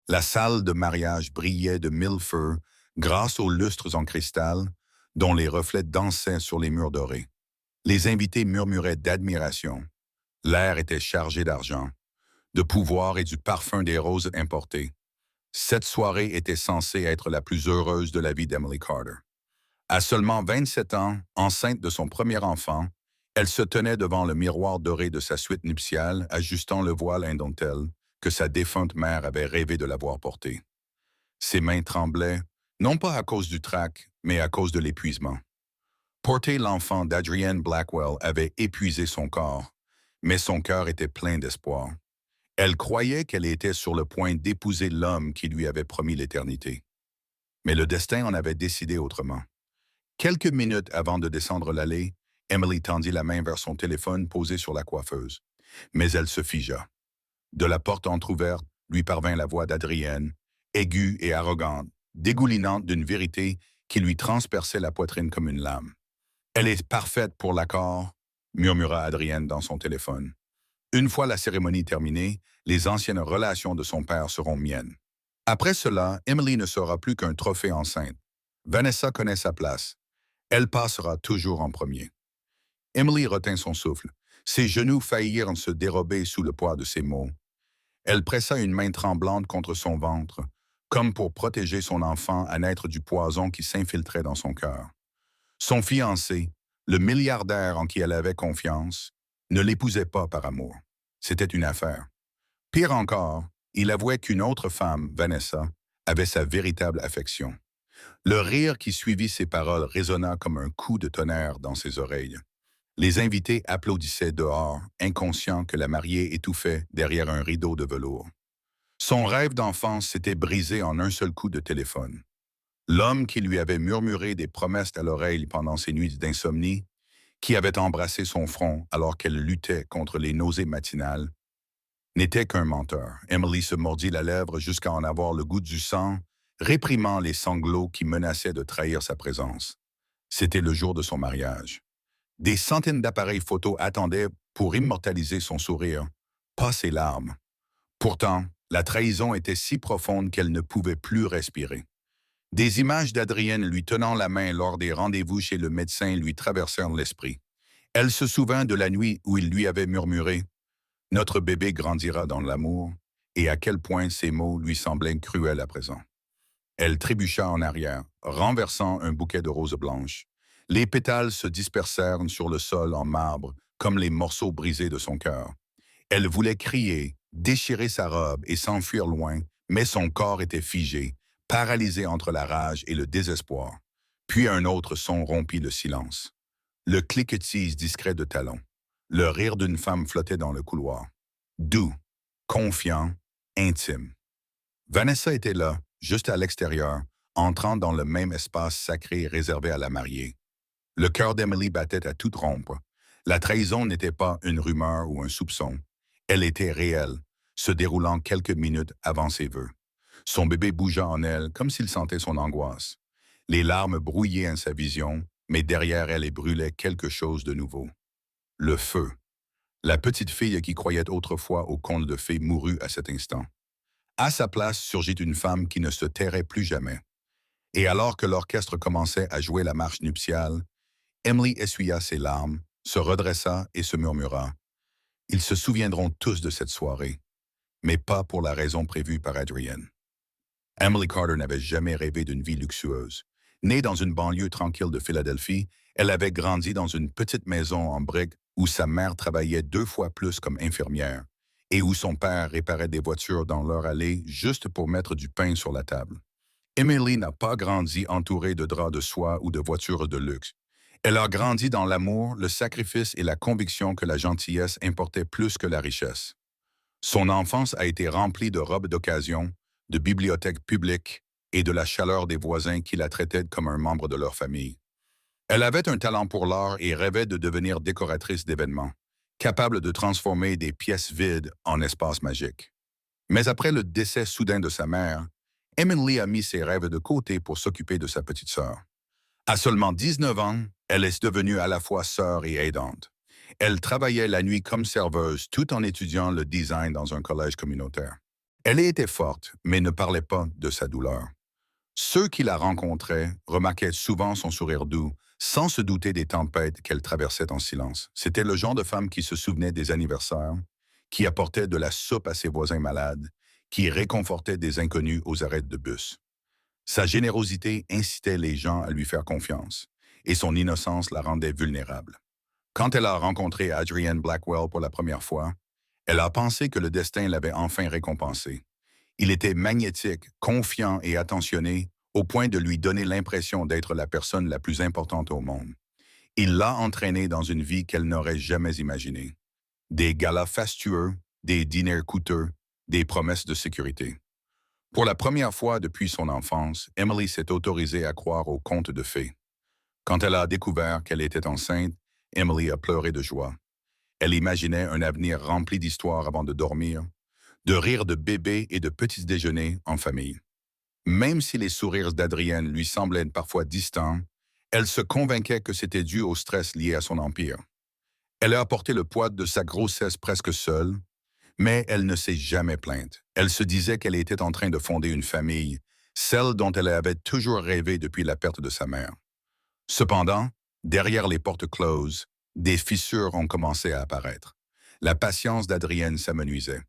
La salle de mariage brillait de mille feux grâce aux lustres en cristal dont les reflets dansaient sur les murs dorés. Les invités murmuraient d'admiration. L'air était chargé d'argent, de pouvoir et du parfum des roses importées. Cette soirée était censée être la plus heureuse de la vie d'Emily Carter. À seulement 27 ans, enceinte de son premier enfant, elle se tenait devant le miroir doré de sa suite nuptiale, ajustant le voile indentelle que sa défunte mère avait rêvé de l'avoir porté. Ses mains tremblaient, non pas à cause du trac, mais à cause de l'épuisement. Porter l'enfant d'Adrienne Blackwell avait épuisé son corps, mais son cœur était plein d'espoir. Elle croyait qu'elle était sur le point d'épouser l'homme qui lui avait promis l'éternité. Mais le destin en avait décidé autrement. Quelques minutes avant de descendre l'allée, Emily tendit la main vers son téléphone posé sur la coiffeuse. Mais elle se figea. De la porte entr'ouverte lui parvint la voix d'Adrienne, aiguë et arrogante, dégoulinante d'une vérité qui lui transperçait la poitrine comme une lame. Elle est parfaite pour l'accord, murmura Adrienne dans son téléphone. Une fois la cérémonie terminée, les anciennes relations de son père seront miennes. Après cela, Emily ne sera plus qu'un trophée enceinte. Vanessa connaît sa place. Elle passera toujours en premier. Emily retint son souffle. Ses genoux faillirent se dérober sous le poids de ses mots. Elle pressa une main tremblante contre son ventre, comme pour protéger son enfant à naître du poison qui s'infiltrait dans son cœur. Son fiancé, le milliardaire en qui elle avait confiance, ne l'épousait pas par amour. C'était une affaire. Pire encore, il avouait qu'une autre femme, Vanessa, avait sa véritable affection. Le rire qui suivit ces paroles résonna comme un coup de tonnerre dans ses oreilles. Les invités applaudissaient dehors, inconscients que la mariée étouffait derrière un rideau de velours. Son rêve d'enfance s'était brisé en un seul coup de téléphone. L'homme qui lui avait murmuré des promesses à l'oreille pendant ses nuits d'insomnie, qui avait embrassé son front alors qu'elle luttait contre les nausées matinales, n'était qu'un menteur. Emily se mordit la lèvre jusqu'à en avoir le goût du sang, réprimant les sanglots qui menaçaient de trahir sa présence. C'était le jour de son mariage. Des centaines d'appareils photo attendaient pour immortaliser son sourire, pas ses larmes. Pourtant, la trahison était si profonde qu'elle ne pouvait plus respirer. Des images d'Adrienne lui tenant la main lors des rendez-vous chez le médecin lui traversèrent l'esprit. Elle se souvint de la nuit où il lui avait murmuré « Notre bébé grandira dans l'amour » et à quel point ces mots lui semblaient cruels à présent. Elle trébucha en arrière, renversant un bouquet de roses blanches. Les pétales se dispersèrent sur le sol en marbre, comme les morceaux brisés de son cœur. Elle voulait crier, déchirer sa robe et s'enfuir loin, mais son corps était figé, paralysé entre la rage et le désespoir. Puis un autre son rompit le silence. Le cliquetis discret de talons. Le rire d'une femme flottait dans le couloir. Doux, confiant, intime. Vanessa était là, juste à l'extérieur, entrant dans le même espace sacré réservé à la mariée. Le cœur d'Emily battait à toute rompre. La trahison n'était pas une rumeur ou un soupçon. Elle était réelle, se déroulant quelques minutes avant ses vœux. Son bébé bougea en elle comme s'il sentait son angoisse. Les larmes brouillaient à sa vision, mais derrière elle brûlait quelque chose de nouveau. Le feu. La petite fille qui croyait autrefois au conte de fées mourut à cet instant. À sa place surgit une femme qui ne se tairait plus jamais. Et alors que l'orchestre commençait à jouer la marche nuptiale, Emily essuya ses larmes, se redressa et se murmura. Ils se souviendront tous de cette soirée, mais pas pour la raison prévue par Adrienne. Emily Carter n'avait jamais rêvé d'une vie luxueuse. Née dans une banlieue tranquille de Philadelphie, elle avait grandi dans une petite maison en briques où sa mère travaillait 2 fois plus comme infirmière et où son père réparait des voitures dans leur allée juste pour mettre du pain sur la table. Emily n'a pas grandi entourée de draps de soie ou de voitures de luxe. Elle a grandi dans l'amour, le sacrifice et la conviction que la gentillesse importait plus que la richesse. Son enfance a été remplie de robes d'occasion, de bibliothèques publiques et de la chaleur des voisins qui la traitaient comme un membre de leur famille. Elle avait un talent pour l'art et rêvait de devenir décoratrice d'événements, capable de transformer des pièces vides en espaces magiques. Mais après le décès soudain de sa mère, Emily a mis ses rêves de côté pour s'occuper de sa petite sœur. À seulement 19 ans, elle est devenue à la fois sœur et aidante. Elle travaillait la nuit comme serveuse tout en étudiant le design dans un collège communautaire. Elle était forte, mais ne parlait pas de sa douleur. Ceux qui la rencontraient remarquaient souvent son sourire doux, sans se douter des tempêtes qu'elle traversait en silence. C'était le genre de femme qui se souvenait des anniversaires, qui apportait de la soupe à ses voisins malades, qui réconfortait des inconnus aux arrêts de bus. Sa générosité incitait les gens à lui faire confiance, et son innocence la rendait vulnérable. Quand elle a rencontré Adrienne Blackwell pour la première fois, elle a pensé que le destin l'avait enfin récompensé. Il était magnétique, confiant et attentionné, au point de lui donner l'impression d'être la personne la plus importante au monde. Il l'a entraînée dans une vie qu'elle n'aurait jamais imaginée. Des galas fastueux, des dîners coûteux, des promesses de sécurité. Pour la première fois depuis son enfance, Emily s'est autorisée à croire aux contes de fées. Quand elle a découvert qu'elle était enceinte, Emily a pleuré de joie. Elle imaginait un avenir rempli d'histoires avant de dormir, de rires de bébés et de petits déjeuners en famille. Même si les sourires d'Adrienne lui semblaient parfois distants, elle se convainquait que c'était dû au stress lié à son empire. Elle a apporté le poids de sa grossesse presque seule, mais elle ne s'est jamais plainte. Elle se disait qu'elle était en train de fonder une famille, celle dont elle avait toujours rêvé depuis la perte de sa mère. Cependant, derrière les portes closes, des fissures ont commencé à apparaître. La patience d'Adrienne s'amenuisait.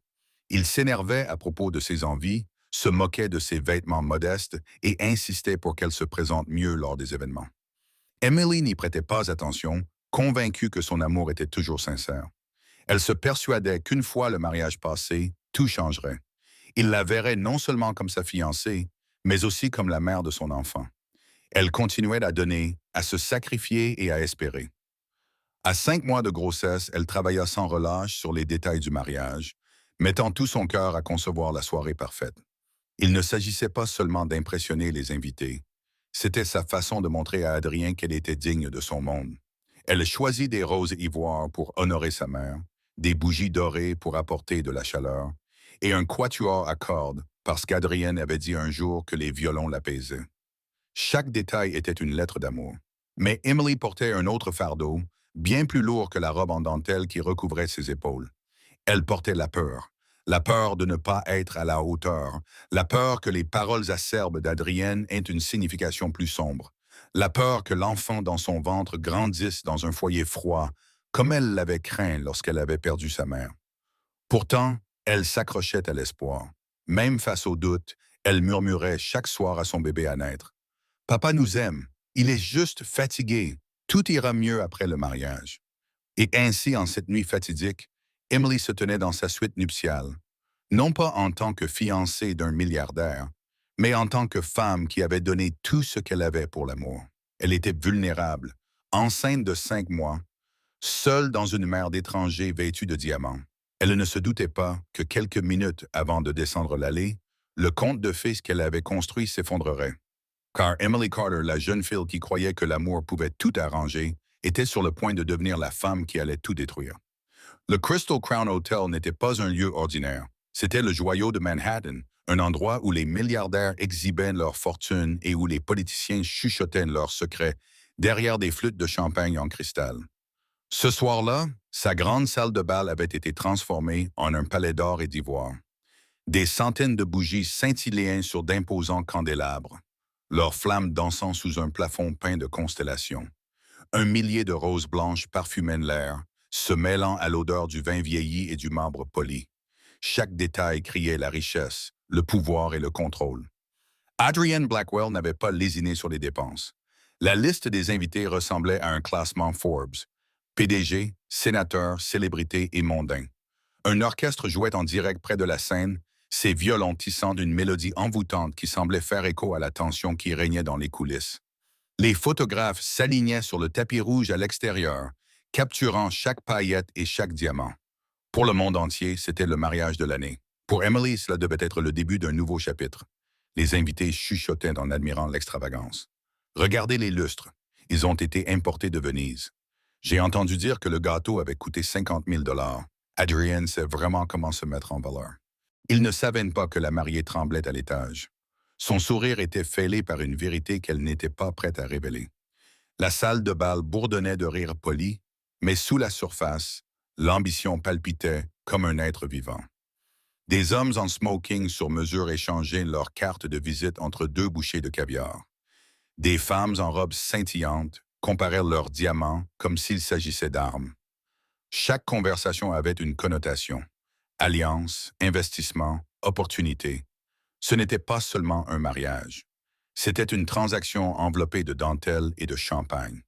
Il s'énervait à propos de ses envies, se moquait de ses vêtements modestes et insistait pour qu'elle se présente mieux lors des événements. Emily n'y prêtait pas attention, convaincue que son amour était toujours sincère. Elle se persuadait qu'une fois le mariage passé, tout changerait. Il la verrait non seulement comme sa fiancée, mais aussi comme la mère de son enfant. Elle continuait à donner, à se sacrifier et à espérer. À 5 mois de grossesse, elle travailla sans relâche sur les détails du mariage, mettant tout son cœur à concevoir la soirée parfaite. Il ne s'agissait pas seulement d'impressionner les invités. C'était sa façon de montrer à Adrien qu'elle était digne de son monde. Elle choisit des roses ivoires pour honorer sa mère, des bougies dorées pour apporter de la chaleur, et un quatuor à cordes parce qu'Adrienne avait dit un jour que les violons l'apaisaient. Chaque détail était une lettre d'amour. Mais Emily portait un autre fardeau, bien plus lourd que la robe en dentelle qui recouvrait ses épaules. Elle portait la peur de ne pas être à la hauteur, la peur que les paroles acerbes d'Adrienne aient une signification plus sombre, la peur que l'enfant dans son ventre grandisse dans un foyer froid, comme elle l'avait craint lorsqu'elle avait perdu sa mère. Pourtant, elle s'accrochait à l'espoir. Même face au doute, elle murmurait chaque soir à son bébé à naître. Papa nous aime. Il est juste fatigué. Tout ira mieux après le mariage. Et ainsi, en cette nuit fatidique, Emily se tenait dans sa suite nuptiale, non pas en tant que fiancée d'un milliardaire, mais en tant que femme qui avait donné tout ce qu'elle avait pour l'amour. Elle était vulnérable, enceinte de 5 mois, seule dans une mer d'étrangers vêtue de diamants. Elle ne se doutait pas que quelques minutes avant de descendre l'allée, le conte de fées qu'elle avait construit s'effondrerait. Car Emily Carter, la jeune fille qui croyait que l'amour pouvait tout arranger, était sur le point de devenir la femme qui allait tout détruire. Le Crystal Crown Hotel n'était pas un lieu ordinaire. C'était le joyau de Manhattan, un endroit où les milliardaires exhibaient leur fortune et où les politiciens chuchotaient leurs secrets derrière des flûtes de champagne en cristal. Ce soir-là, sa grande salle de bal avait été transformée en un palais d'or et d'ivoire. Des centaines de bougies scintillaient sur d'imposants candélabres, leurs flammes dansant sous un plafond peint de constellations. Un millier de roses blanches parfumaient l'air, se mêlant à l'odeur du vin vieilli et du marbre poli. Chaque détail criait la richesse, le pouvoir et le contrôle. Adrienne Blackwell n'avait pas lésiné sur les dépenses. La liste des invités ressemblait à un classement Forbes. PDG, sénateurs, célébrités et mondains. Un orchestre jouait en direct près de la scène, ses violons tissant d'une mélodie envoûtante qui semblait faire écho à la tension qui régnait dans les coulisses. Les photographes s'alignaient sur le tapis rouge à l'extérieur, capturant chaque paillette et chaque diamant. Pour le monde entier, c'était le mariage de l'année. Pour Emily, cela devait être le début d'un nouveau chapitre. Les invités chuchotaient en admirant l'extravagance. Regardez les lustres. Ils ont été importés de Venise. J'ai entendu dire que le gâteau avait coûté 50 000 $. Adrienne sait vraiment comment se mettre en valeur. Ils ne savaient pas que la mariée tremblait à l'étage. Son sourire était fêlé par une vérité qu'elle n'était pas prête à révéler. La salle de bal bourdonnait de rires polis, mais sous la surface, l'ambition palpitait comme un être vivant. Des hommes en smoking sur mesure échangeaient leurs cartes de visite entre deux bouchées de caviar. Des femmes en robes scintillantes comparaient leurs diamants comme s'il s'agissait d'armes. Chaque conversation avait une connotation. Alliance, investissement, opportunité. Ce n'était pas seulement un mariage. C'était une transaction enveloppée de dentelle et de champagne.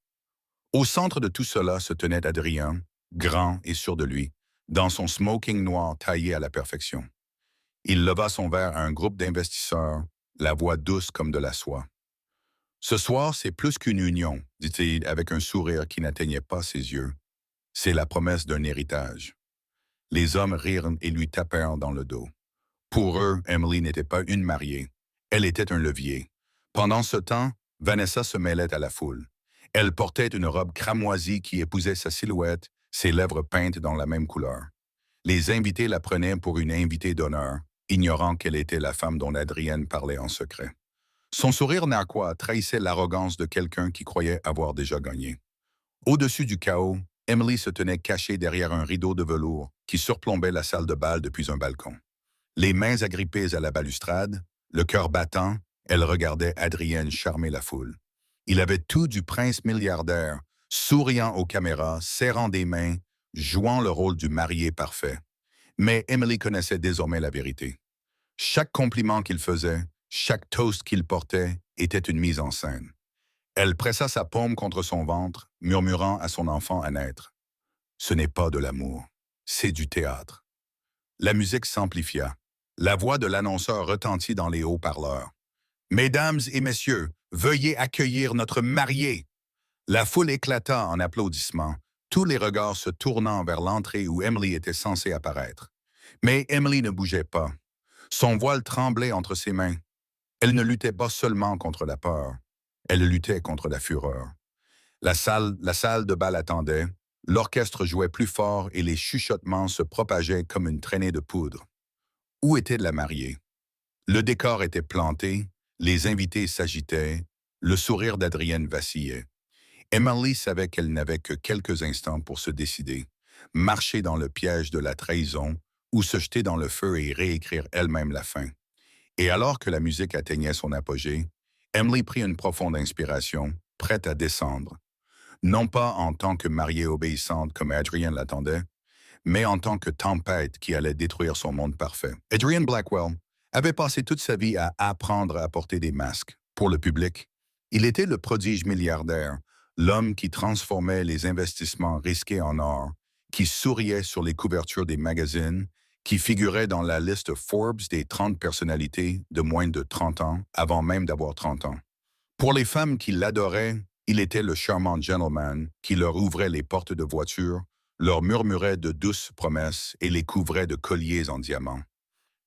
Au centre de tout cela se tenait Adrien, grand et sûr de lui, dans son smoking noir taillé à la perfection. Il leva son verre à un groupe d'investisseurs, la voix douce comme de la soie. Ce soir, c'est plus qu'une union, dit-il avec un sourire qui n'atteignait pas ses yeux. C'est la promesse d'un héritage. Les hommes rirent et lui tapèrent dans le dos. Pour eux, Emily n'était pas une mariée. Elle était un levier. Pendant ce temps, Vanessa se mêlait à la foule. Elle portait une robe cramoisie qui épousait sa silhouette, ses lèvres peintes dans la même couleur. Les invités la prenaient pour une invitée d'honneur, ignorant qu'elle était la femme dont Adrienne parlait en secret. Son sourire narquois trahissait l'arrogance de quelqu'un qui croyait avoir déjà gagné. Au-dessus du chaos, Emily se tenait cachée derrière un rideau de velours qui surplombait la salle de bal depuis un balcon. Les mains agrippées à la balustrade, le cœur battant, elle regardait Adrienne charmer la foule. Il avait tout du prince milliardaire, souriant aux caméras, serrant des mains, jouant le rôle du marié parfait. Mais Emily connaissait désormais la vérité. Chaque compliment qu'il faisait, chaque toast qu'il portait était une mise en scène. Elle pressa sa paume contre son ventre, murmurant à son enfant à naître. Ce n'est pas de l'amour, c'est du théâtre. La musique s'amplifia. La voix de l'annonceur retentit dans les haut-parleurs. Mesdames et messieurs, veuillez accueillir notre marié. La foule éclata en applaudissements, tous les regards se tournant vers l'entrée où Emily était censée apparaître. Mais Emily ne bougeait pas. Son voile tremblait entre ses mains. Elle ne luttait pas seulement contre la peur, elle luttait contre la fureur. La salle de bal attendait, l'orchestre jouait plus fort et les chuchotements se propageaient comme une traînée de poudre. Où était la mariée? Le décor était planté, les invités s'agitaient, le sourire d'Adrienne vacillait. Emily savait qu'elle n'avait que quelques instants pour se décider, marcher dans le piège de la trahison ou se jeter dans le feu et réécrire elle-même la fin. Et alors que la musique atteignait son apogée, Emily prit une profonde inspiration, prête à descendre. Non pas en tant que mariée obéissante comme Adrienne l'attendait, mais en tant que tempête qui allait détruire son monde parfait. Adrienne Blackwell avait passé toute sa vie à apprendre à porter des masques. Pour le public, il était le prodige milliardaire, l'homme qui transformait les investissements risqués en or, qui souriait sur les couvertures des magazines, qui figurait dans la liste Forbes des 30 personnalités de moins de 30 ans avant même d'avoir 30 ans. Pour les femmes qui l'adoraient, il était le charmant gentleman qui leur ouvrait les portes de voiture, leur murmurait de douces promesses et les couvrait de colliers en diamant.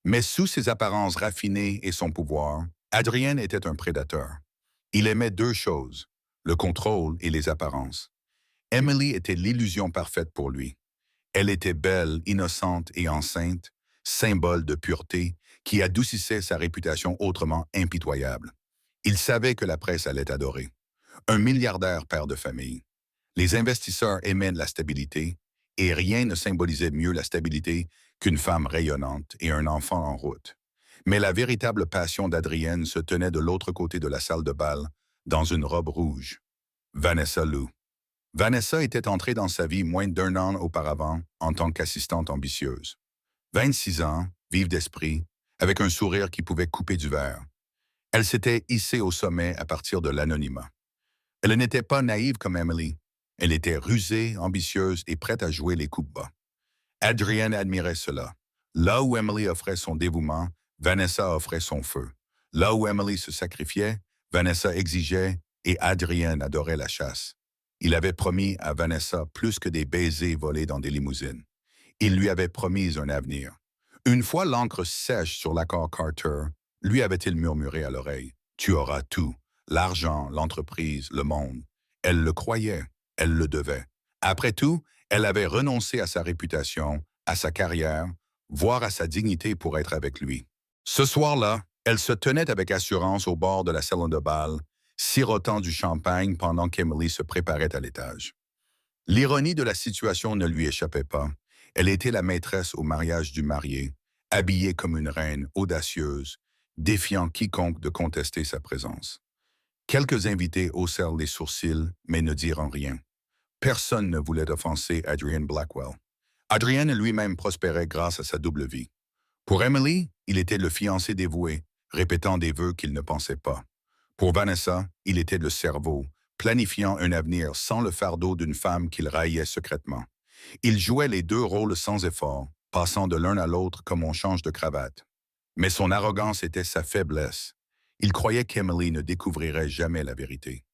Mais sous ses apparences raffinées et son pouvoir, Adrien était un prédateur. Il aimait deux choses, le contrôle et les apparences. Emily était l'illusion parfaite pour lui. Elle était belle, innocente et enceinte, symbole de pureté qui adoucissait sa réputation autrement impitoyable. Il savait que la presse allait adorer. Un milliardaire père de famille. Les investisseurs aimaient la stabilité, et rien ne symbolisait mieux la stabilité qu'une femme rayonnante et un enfant en route. Mais la véritable passion d'Adrienne se tenait de l'autre côté de la salle de bal, dans une robe rouge. Vanessa Lou. Vanessa était entrée dans sa vie moins d'un an auparavant en tant qu'assistante ambitieuse. 26 ans, vive d'esprit, avec un sourire qui pouvait couper du verre. Elle s'était hissée au sommet à partir de l'anonymat. Elle n'était pas naïve comme Emily. Elle était rusée, ambitieuse et prête à jouer les coups bas. Adrienne admirait cela. Là où Emily offrait son dévouement, Vanessa offrait son feu. Là où Emily se sacrifiait, Vanessa exigeait et Adrienne adorait la chasse. Il avait promis à Vanessa plus que des baisers volés dans des limousines. Il lui avait promis un avenir. Une fois l'encre sèche sur l'accord Carter, lui avait-il murmuré à l'oreille, « Tu auras tout, l'argent, l'entreprise, le monde. » Elle le croyait, elle le devait. Après tout, elle avait renoncé à sa réputation, à sa carrière, voire à sa dignité pour être avec lui. Ce soir-là, elle se tenait avec assurance au bord de la salle de bal, sirotant du champagne pendant qu'Emily se préparait à l'étage. L'ironie de la situation ne lui échappait pas. Elle était la maîtresse au mariage du marié. habillée comme une reine audacieuse, défiant quiconque de contester sa présence. Quelques invités haussèrent les sourcils, mais ne dirent rien. Personne ne voulait offenser Adrian Blackwell. Adrian lui-même prospérait grâce à sa double vie. Pour Emily, il était le fiancé dévoué, répétant des vœux qu'il ne pensait pas. Pour Vanessa, il était le cerveau, planifiant un avenir sans le fardeau d'une femme qu'il raillait secrètement. Il jouait les deux rôles sans effort, passant de l'un à l'autre comme on change de cravate. Mais son arrogance était sa faiblesse. Il croyait qu'Emily ne découvrirait jamais la vérité.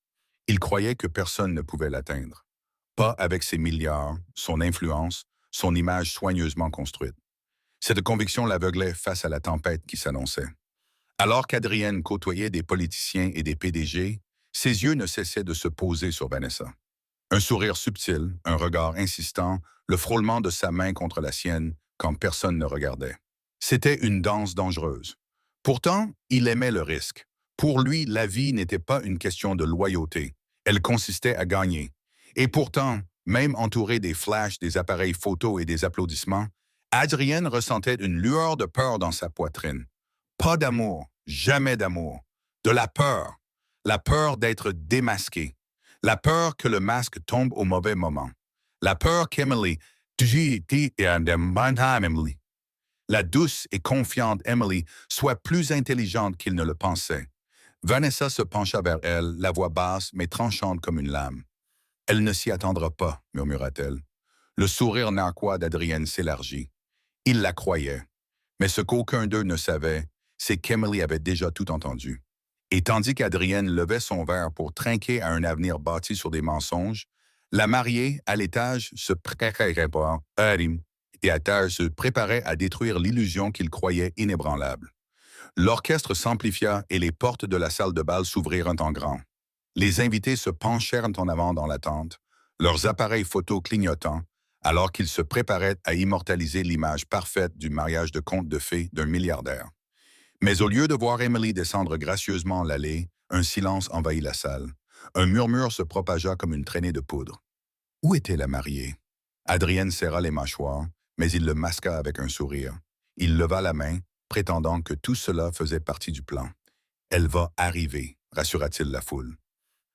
Il croyait que personne ne pouvait l'atteindre. Pas avec ses milliards, son influence, son image soigneusement construite. Cette conviction l'aveuglait face à la tempête qui s'annonçait. Alors qu'Adrienne côtoyait des politiciens et des PDG, ses yeux ne cessaient de se poser sur Vanessa. Un sourire subtil, un regard insistant, le frôlement de sa main contre la sienne quand personne ne regardait. C'était une danse dangereuse. Pourtant, il aimait le risque. Pour lui, la vie n'était pas une question de loyauté. Elle consistait à gagner. Et pourtant, même entouré des flashs, des appareils photos et des applaudissements, Adrienne ressentait une lueur de peur dans sa poitrine. Pas d'amour, jamais d'amour. De la peur d'être démasqué. La peur que le masque tombe au mauvais moment. La peur qu'Emily, la douce et confiante Emily, soit plus intelligente qu'il ne le pensait. Vanessa se pencha vers elle, la voix basse mais tranchante comme une lame. Elle ne s'y attendra pas, murmura-t-elle. Le sourire narquois d'Adrienne s'élargit. Il la croyait. Mais ce qu'aucun d'eux ne savait, c'est qu'Emily avait déjà tout entendu. Et tandis qu'Adrienne levait son verre pour trinquer à un avenir bâti sur des mensonges, la mariée, à l'étage, se préparait à détruire l'illusion qu'il croyait inébranlable. L'orchestre s'amplifia et les portes de la salle de bal s'ouvrirent en grand. Les invités se penchèrent en avant dans l'attente, leurs appareils photos clignotant, alors qu'ils se préparaient à immortaliser l'image parfaite du mariage de conte de fées d'un milliardaire. Mais au lieu de voir Emily descendre gracieusement l'allée, un silence envahit la salle. Un murmure se propagea comme une traînée de poudre. Où était la mariée? Adrienne serra les mâchoires, mais il le masqua avec un sourire. Il leva la main, prétendant que tout cela faisait partie du plan. Elle va arriver, rassura-t-il la foule.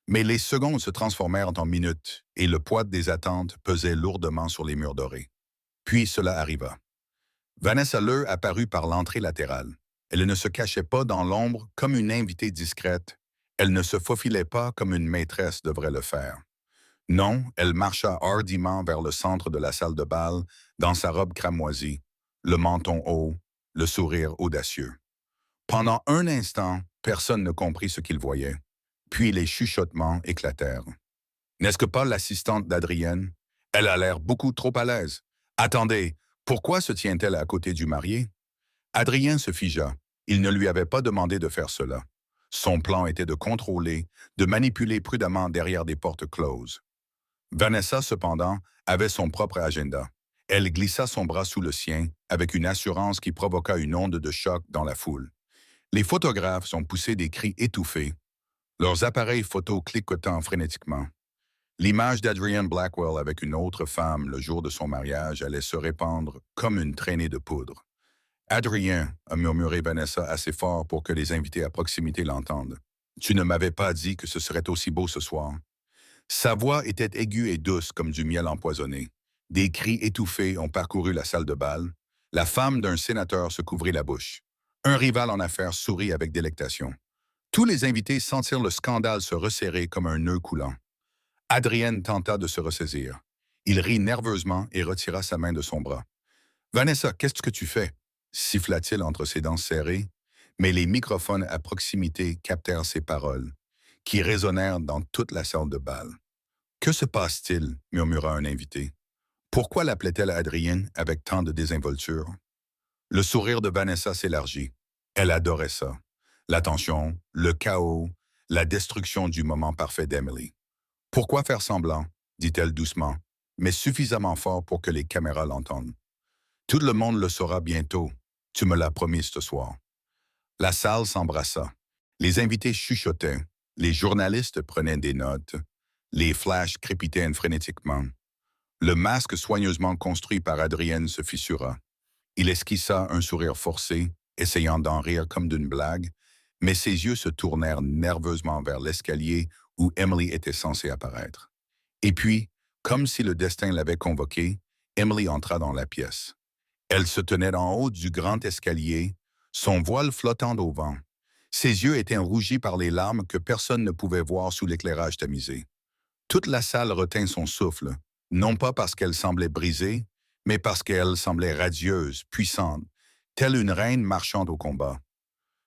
Mais les secondes se transformèrent en minutes, et le poids des attentes pesait lourdement sur les murs dorés. Puis cela arriva. Vanessa Leur apparut par l'entrée latérale. Elle ne se cachait pas dans l'ombre comme une invitée discrète. Elle ne se faufilait pas comme une maîtresse devrait le faire. Non, elle marcha hardiment vers le centre de la salle de bal, dans sa robe cramoisie, le menton haut, le sourire audacieux. Pendant un instant, personne ne comprit ce qu'il voyait. Puis les chuchotements éclatèrent. N'est-ce que pas l'assistante d'Adrienne? Elle a l'air beaucoup trop à l'aise. Attendez, pourquoi se tient-elle à côté du marié? Adrien se figea. Il ne lui avait pas demandé de faire cela. Son plan était de contrôler, de manipuler prudemment derrière des portes closes. Vanessa, cependant, avait son propre agenda. Elle glissa son bras sous le sien, avec une assurance qui provoqua une onde de choc dans la foule. Les photographes ont poussé des cris étouffés, leurs appareils photos cliquotant frénétiquement. L'image d'Adrian Blackwell avec une autre femme le jour de son mariage allait se répandre comme une traînée de poudre. Adrien, a murmuré Vanessa assez fort pour que les invités à proximité l'entendent. Tu ne m'avais pas dit que ce serait aussi beau ce soir. Sa voix était aiguë et douce comme du miel empoisonné. Des cris étouffés ont parcouru la salle de bal. La femme d'un sénateur se couvrit la bouche. Un rival en affaires sourit avec délectation. Tous les invités sentirent le scandale se resserrer comme un nœud coulant. Adrienne tenta de se ressaisir. Il rit nerveusement et retira sa main de son bras. « Vanessa, qu'est-ce que tu fais ?» siffla-t-il entre ses dents serrées, mais les microphones à proximité captèrent ses paroles, qui résonnèrent dans toute la salle de bal. « Que se passe-t-il » murmura un invité. Pourquoi l'appelait-elle Adrienne avec tant de désinvolture? Le sourire de Vanessa s'élargit. Elle adorait ça. L'attention, le chaos, la destruction du moment parfait d'Emily. « Pourquoi faire semblant ?» dit-elle doucement, mais suffisamment fort pour que les caméras l'entendent. « Tout le monde le saura bientôt. Tu me l'as promis ce soir. » La salle s'embrassa. Les invités chuchotaient. Les journalistes prenaient des notes. Les flashs crépitaient frénétiquement. Le masque soigneusement construit par Adrienne se fissura. Il esquissa un sourire forcé, essayant d'en rire comme d'une blague, mais ses yeux se tournèrent nerveusement vers l'escalier où Emily était censée apparaître. Et puis, comme si le destin l'avait convoqué, Emily entra dans la pièce. Elle se tenait en haut du grand escalier, son voile flottant au vent. Ses yeux étaient rougis par les larmes que personne ne pouvait voir sous l'éclairage tamisé. Toute la salle retint son souffle, non pas parce qu'elle semblait brisée, mais parce qu'elle semblait radieuse, puissante, telle une reine marchant au combat.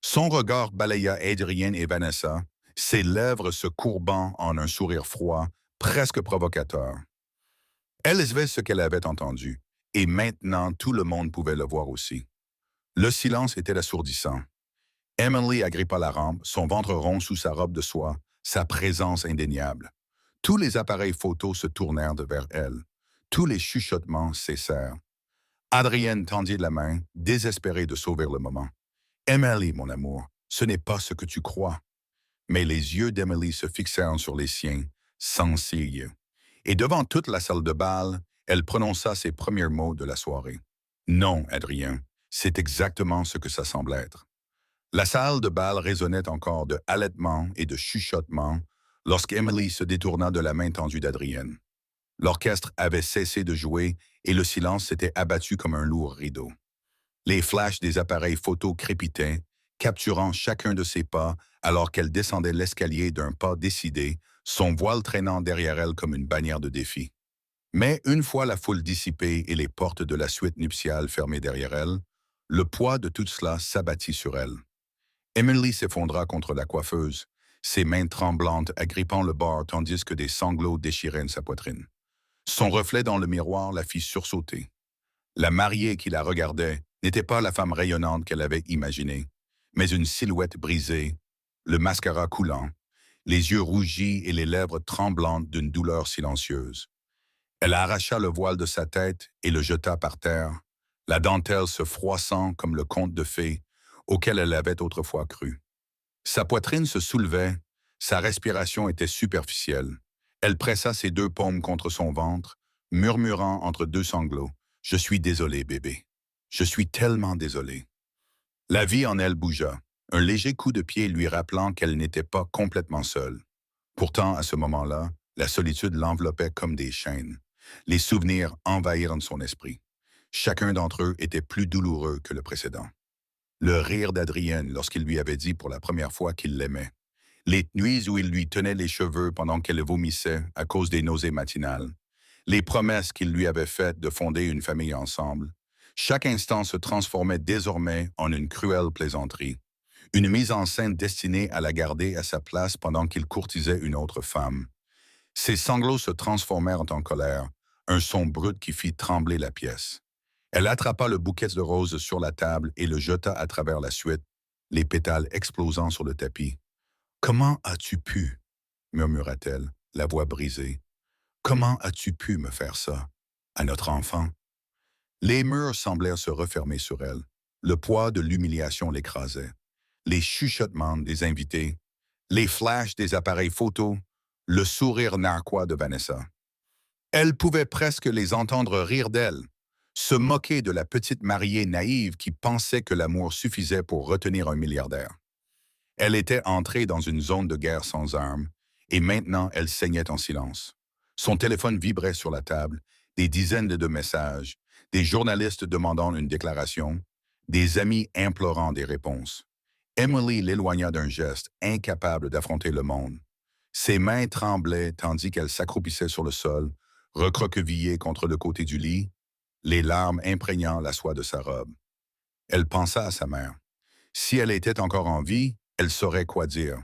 Son regard balaya Adrienne et Vanessa, ses lèvres se courbant en un sourire froid, presque provocateur. Elle savait ce qu'elle avait entendu, et maintenant tout le monde pouvait le voir aussi. Le silence était assourdissant. Emily agrippa la rampe, son ventre rond sous sa robe de soie, sa présence indéniable. Tous les appareils photos se tournèrent vers elle. Tous les chuchotements cessèrent. Adrienne tendit la main, désespérée de sauver le moment. Emily, mon amour, ce n'est pas ce que tu crois. Mais les yeux d'Emily se fixèrent sur les siens, sans cils. Et devant toute la salle de bal, elle prononça ses premiers mots de la soirée. Non, Adrien, c'est exactement ce que ça semble être. La salle de bal résonnait encore de halètements et de chuchotements lorsqu'Emily se détourna de la main tendue d'Adrienne. L'orchestre avait cessé de jouer et le silence s'était abattu comme un lourd rideau. Les flashs des appareils photo crépitaient, capturant chacun de ses pas alors qu'elle descendait l'escalier d'un pas décidé, son voile traînant derrière elle comme une bannière de défi. Mais une fois la foule dissipée et les portes de la suite nuptiale fermées derrière elle, le poids de tout cela s'abattit sur elle. Emily s'effondra contre la coiffeuse, ses mains tremblantes agrippant le bord tandis que des sanglots déchiraient sa poitrine. Son reflet dans le miroir la fit sursauter. La mariée qui la regardait n'était pas la femme rayonnante qu'elle avait imaginée, mais une silhouette brisée, le mascara coulant, les yeux rougis et les lèvres tremblantes d'une douleur silencieuse. Elle arracha le voile de sa tête et le jeta par terre, la dentelle se froissant comme le conte de fées auquel elle avait autrefois cru. Sa poitrine se soulevait, sa respiration était superficielle. Elle pressa ses deux paumes contre son ventre, murmurant entre deux sanglots. « Je suis désolé, bébé. Je suis tellement désolé. » La vie en elle bougea, un léger coup de pied lui rappelant qu'elle n'était pas complètement seule. Pourtant, à ce moment-là, la solitude l'enveloppait comme des chaînes. Les souvenirs envahirent son esprit. Chacun d'entre eux était plus douloureux que le précédent. Le rire d'Adrienne lorsqu'il lui avait dit pour la première fois qu'il l'aimait. Les nuits où il lui tenait les cheveux pendant qu'elle vomissait à cause des nausées matinales. Les promesses qu'il lui avait faites de fonder une famille ensemble. Chaque instant se transformait désormais en une cruelle plaisanterie. Une mise en scène destinée à la garder à sa place pendant qu'il courtisait une autre femme. Ses sanglots se transformèrent en colère, un son brut qui fit trembler la pièce. Elle attrapa le bouquet de roses sur la table et le jeta à travers la suite, les pétales explosant sur le tapis. « Comment as-tu pu ?» murmura-t-elle, la voix brisée. « Comment as-tu pu me faire ça, à notre enfant ?» Les murs semblèrent se refermer sur elle. Le poids de l'humiliation l'écrasait. Les chuchotements des invités, les flashs des appareils photos, le sourire narquois de Vanessa. Elle pouvait presque les entendre rire d'elle, se moquer de la petite mariée naïve qui pensait que l'amour suffisait pour retenir un milliardaire. Elle était entrée dans une zone de guerre sans armes, et maintenant elle saignait en silence. Son téléphone vibrait sur la table, des dizaines de messages, des journalistes demandant une déclaration, des amis implorant des réponses. Emily l'éloigna d'un geste, incapable d'affronter le monde. Ses mains tremblaient tandis qu'elle s'accroupissait sur le sol, recroquevillée contre le côté du lit, les larmes imprégnant la soie de sa robe. Elle pensa à sa mère. Si elle était encore en vie, elle saurait quoi dire.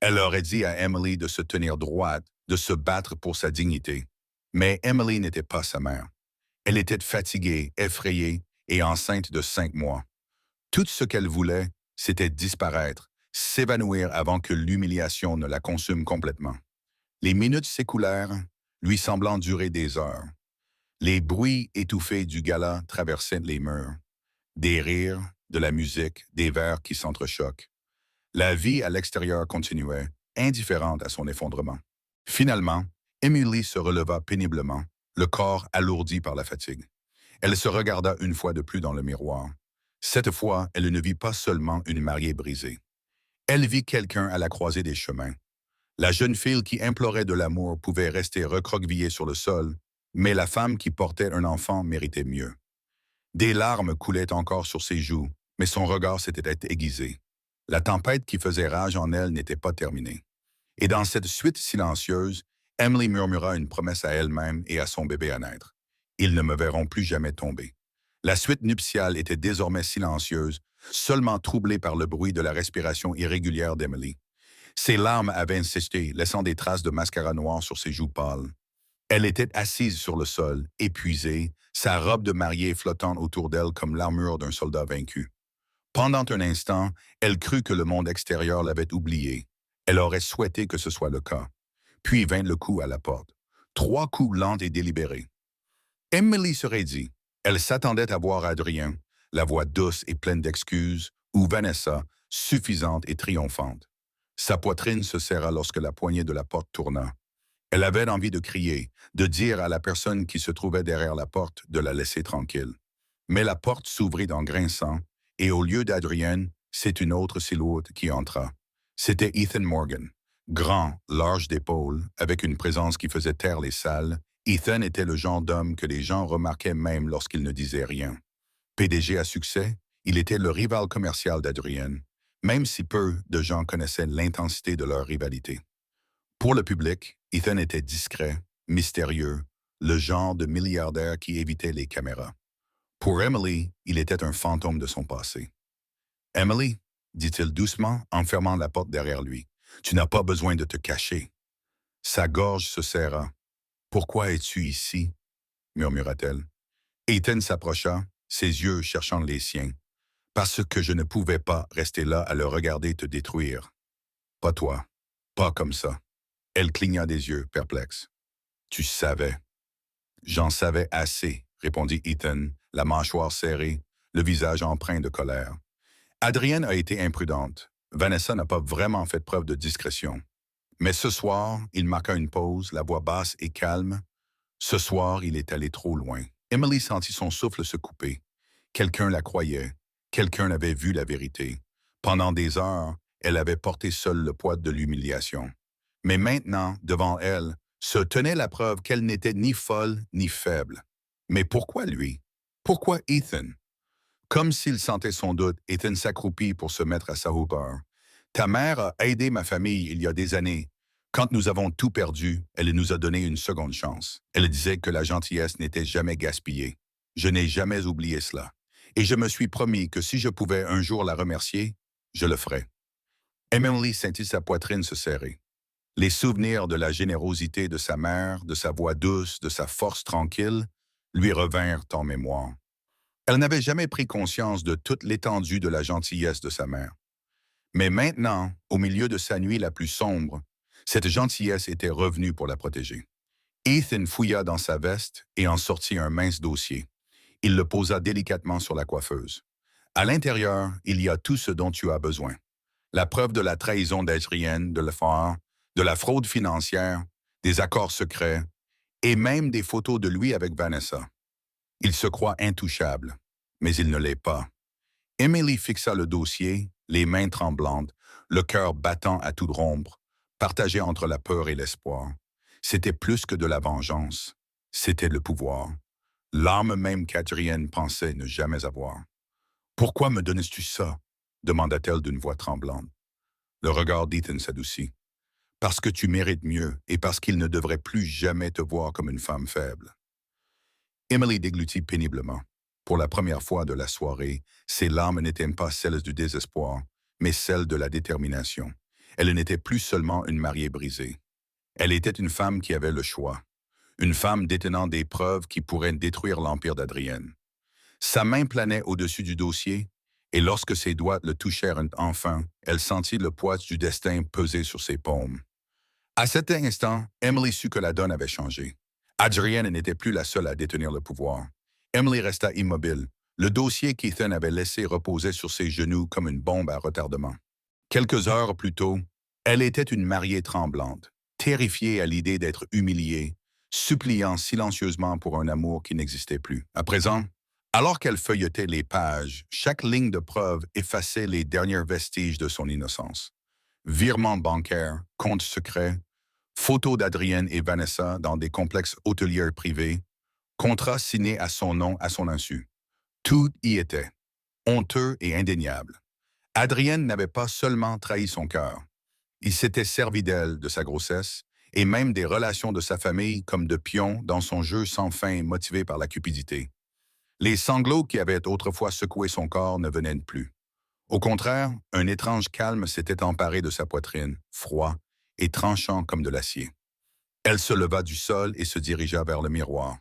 Elle aurait dit à Emily de se tenir droite, de se battre pour sa dignité. Mais Emily n'était pas sa mère. Elle était fatiguée, effrayée et enceinte de 5 mois. Tout ce qu'elle voulait, c'était disparaître, s'évanouir avant que l'humiliation ne la consume complètement. Les minutes s'écoulèrent, lui semblant durer des heures. Les bruits étouffés du gala traversaient les murs. Des rires, de la musique, des verres qui s'entrechoquent. La vie à l'extérieur continuait, indifférente à son effondrement. Finalement, Emily se releva péniblement, le corps alourdi par la fatigue. Elle se regarda une fois de plus dans le miroir. Cette fois, elle ne vit pas seulement une mariée brisée. Elle vit quelqu'un à la croisée des chemins. La jeune fille qui implorait de l'amour pouvait rester recroquevillée sur le sol, mais la femme qui portait un enfant méritait mieux. Des larmes coulaient encore sur ses joues, mais son regard s'était aiguisé. La tempête qui faisait rage en elle n'était pas terminée. Et dans cette suite silencieuse, Emily murmura une promesse à elle-même et à son bébé à naître. Ils ne me verront plus jamais tomber. La suite nuptiale était désormais silencieuse, seulement troublée par le bruit de la respiration irrégulière d'Emily. Ses larmes avaient insisté, laissant des traces de mascara noir sur ses joues pâles. Elle était assise sur le sol, épuisée, sa robe de mariée flottant autour d'elle comme l'armure d'un soldat vaincu. Pendant un instant, elle crut que le monde extérieur l'avait oubliée. Elle aurait souhaité que ce soit le cas. Puis vint le coup à la porte. 3 coups lents et délibérés. Emily se raidit. Elle s'attendait à voir Adrien, la voix douce et pleine d'excuses, ou Vanessa, suffisante et triomphante. Sa poitrine se serra lorsque la poignée de la porte tourna. Elle avait envie de crier, de dire à la personne qui se trouvait derrière la porte de la laisser tranquille. Mais la porte s'ouvrit en grinçant, et au lieu d'Adrienne, c'est une autre silhouette qui entra. C'était Ethan Morgan. Grand, large d'épaules, avec une présence qui faisait taire les salles, Ethan était le genre d'homme que les gens remarquaient même lorsqu'il ne disait rien. PDG à succès, il était le rival commercial d'Adrienne, même si peu de gens connaissaient l'intensité de leur rivalité. Pour le public, Ethan était discret, mystérieux, le genre de milliardaire qui évitait les caméras. Pour Emily, il était un fantôme de son passé. « Emily, dit-il doucement en fermant la porte derrière lui, tu n'as pas besoin de te cacher. » Sa gorge se serra. « Pourquoi es-tu ici? » murmura-t-elle. Ethan s'approcha, ses yeux cherchant les siens. « Parce que je ne pouvais pas rester là à le regarder te détruire. Pas toi. Pas comme ça. » Elle cligna des yeux, perplexe. « Tu savais. » « J'en savais assez, » répondit Ethan, la mâchoire serrée, le visage empreint de colère. Adrienne a été imprudente. Vanessa n'a pas vraiment fait preuve de discrétion. Mais ce soir, il marqua une pause, la voix basse et calme. Ce soir, il est allé trop loin. Emily sentit son souffle se couper. Quelqu'un la croyait. Quelqu'un avait vu la vérité. Pendant des heures, elle avait porté seule le poids de l'humiliation. Mais maintenant, devant elle, se tenait la preuve qu'elle n'était ni folle ni faible. Mais pourquoi lui? Pourquoi Ethan? Comme s'il sentait son doute, Ethan s'accroupit pour se mettre à sa hauteur. « Ta mère a aidé ma famille il y a des années. Quand nous avons tout perdu, elle nous a donné une seconde chance. Elle disait que la gentillesse n'était jamais gaspillée. Je n'ai jamais oublié cela. Et je me suis promis que si je pouvais un jour la remercier, je le ferais. » Emily sentit sa poitrine se serrer. Les souvenirs de la générosité de sa mère, de sa voix douce, de sa force tranquille, lui revinrent en mémoire. Elle n'avait jamais pris conscience de toute l'étendue de la gentillesse de sa mère. Mais maintenant, au milieu de sa nuit la plus sombre, cette gentillesse était revenue pour la protéger. Ethan fouilla dans sa veste et en sortit un mince dossier. Il le posa délicatement sur la coiffeuse. À l'intérieur, il y a tout ce dont tu as besoin. La preuve de la trahison d'Adrienne, de l'effort, de la fraude financière, des accords secrets, et même des photos de lui avec Vanessa. Il se croit intouchable, mais il ne l'est pas. Emily fixa le dossier, les mains tremblantes, le cœur battant à toute rompre, partagé entre la peur et l'espoir. C'était plus que de la vengeance, c'était le pouvoir. L'arme même qu'Adrienne pensait ne jamais avoir. « Pourquoi me donnes-tu ça? » demanda-t-elle d'une voix tremblante. Le regard d'Ethan s'adoucit. « Parce que tu mérites mieux et parce qu'il ne devrait plus jamais te voir comme une femme faible. » Emily déglutit péniblement. Pour la première fois de la soirée, ses larmes n'étaient pas celles du désespoir, mais celles de la détermination. Elle n'était plus seulement une mariée brisée. Elle était une femme qui avait le choix. Une femme détenant des preuves qui pourraient détruire l'empire d'Adrienne. Sa main planait au-dessus du dossier, et lorsque ses doigts le touchèrent enfin, elle sentit le poids du destin peser sur ses paumes. À cet instant, Emily sut que la donne avait changé. Adrienne n'était plus la seule à détenir le pouvoir. Emily resta immobile. Le dossier qu'Ethan avait laissé reposait sur ses genoux comme une bombe à retardement. Quelques heures plus tôt, elle était une mariée tremblante, terrifiée à l'idée d'être humiliée, suppliant silencieusement pour un amour qui n'existait plus. À présent, alors qu'elle feuilletait les pages, chaque ligne de preuve effaçait les derniers vestiges de son innocence. Virements bancaires, comptes secrets, photos d'Adrienne et Vanessa dans des complexes hôteliers privés, contrats signés à son nom à son insu. Tout y était, honteux et indéniable. Adrienne n'avait pas seulement trahi son cœur. Il s'était servi d'elle, de sa grossesse, et même des relations de sa famille comme de pions dans son jeu sans fin motivé par la cupidité. Les sanglots qui avaient autrefois secoué son corps ne venaient plus. Au contraire, un étrange calme s'était emparé de sa poitrine, froid et tranchant comme de l'acier. Elle se leva du sol et se dirigea vers le miroir.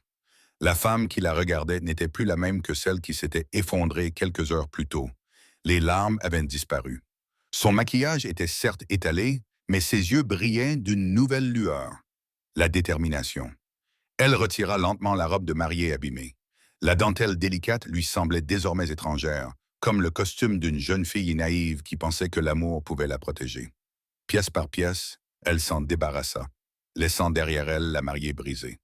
La femme qui la regardait n'était plus la même que celle qui s'était effondrée quelques heures plus tôt. Les larmes avaient disparu. Son maquillage était certes étalé, mais ses yeux brillaient d'une nouvelle lueur. La détermination. Elle retira lentement la robe de mariée abîmée. La dentelle délicate lui semblait désormais étrangère, comme le costume d'une jeune fille naïve qui pensait que l'amour pouvait la protéger. Pièce par pièce, elle s'en débarrassa, laissant derrière elle la mariée brisée.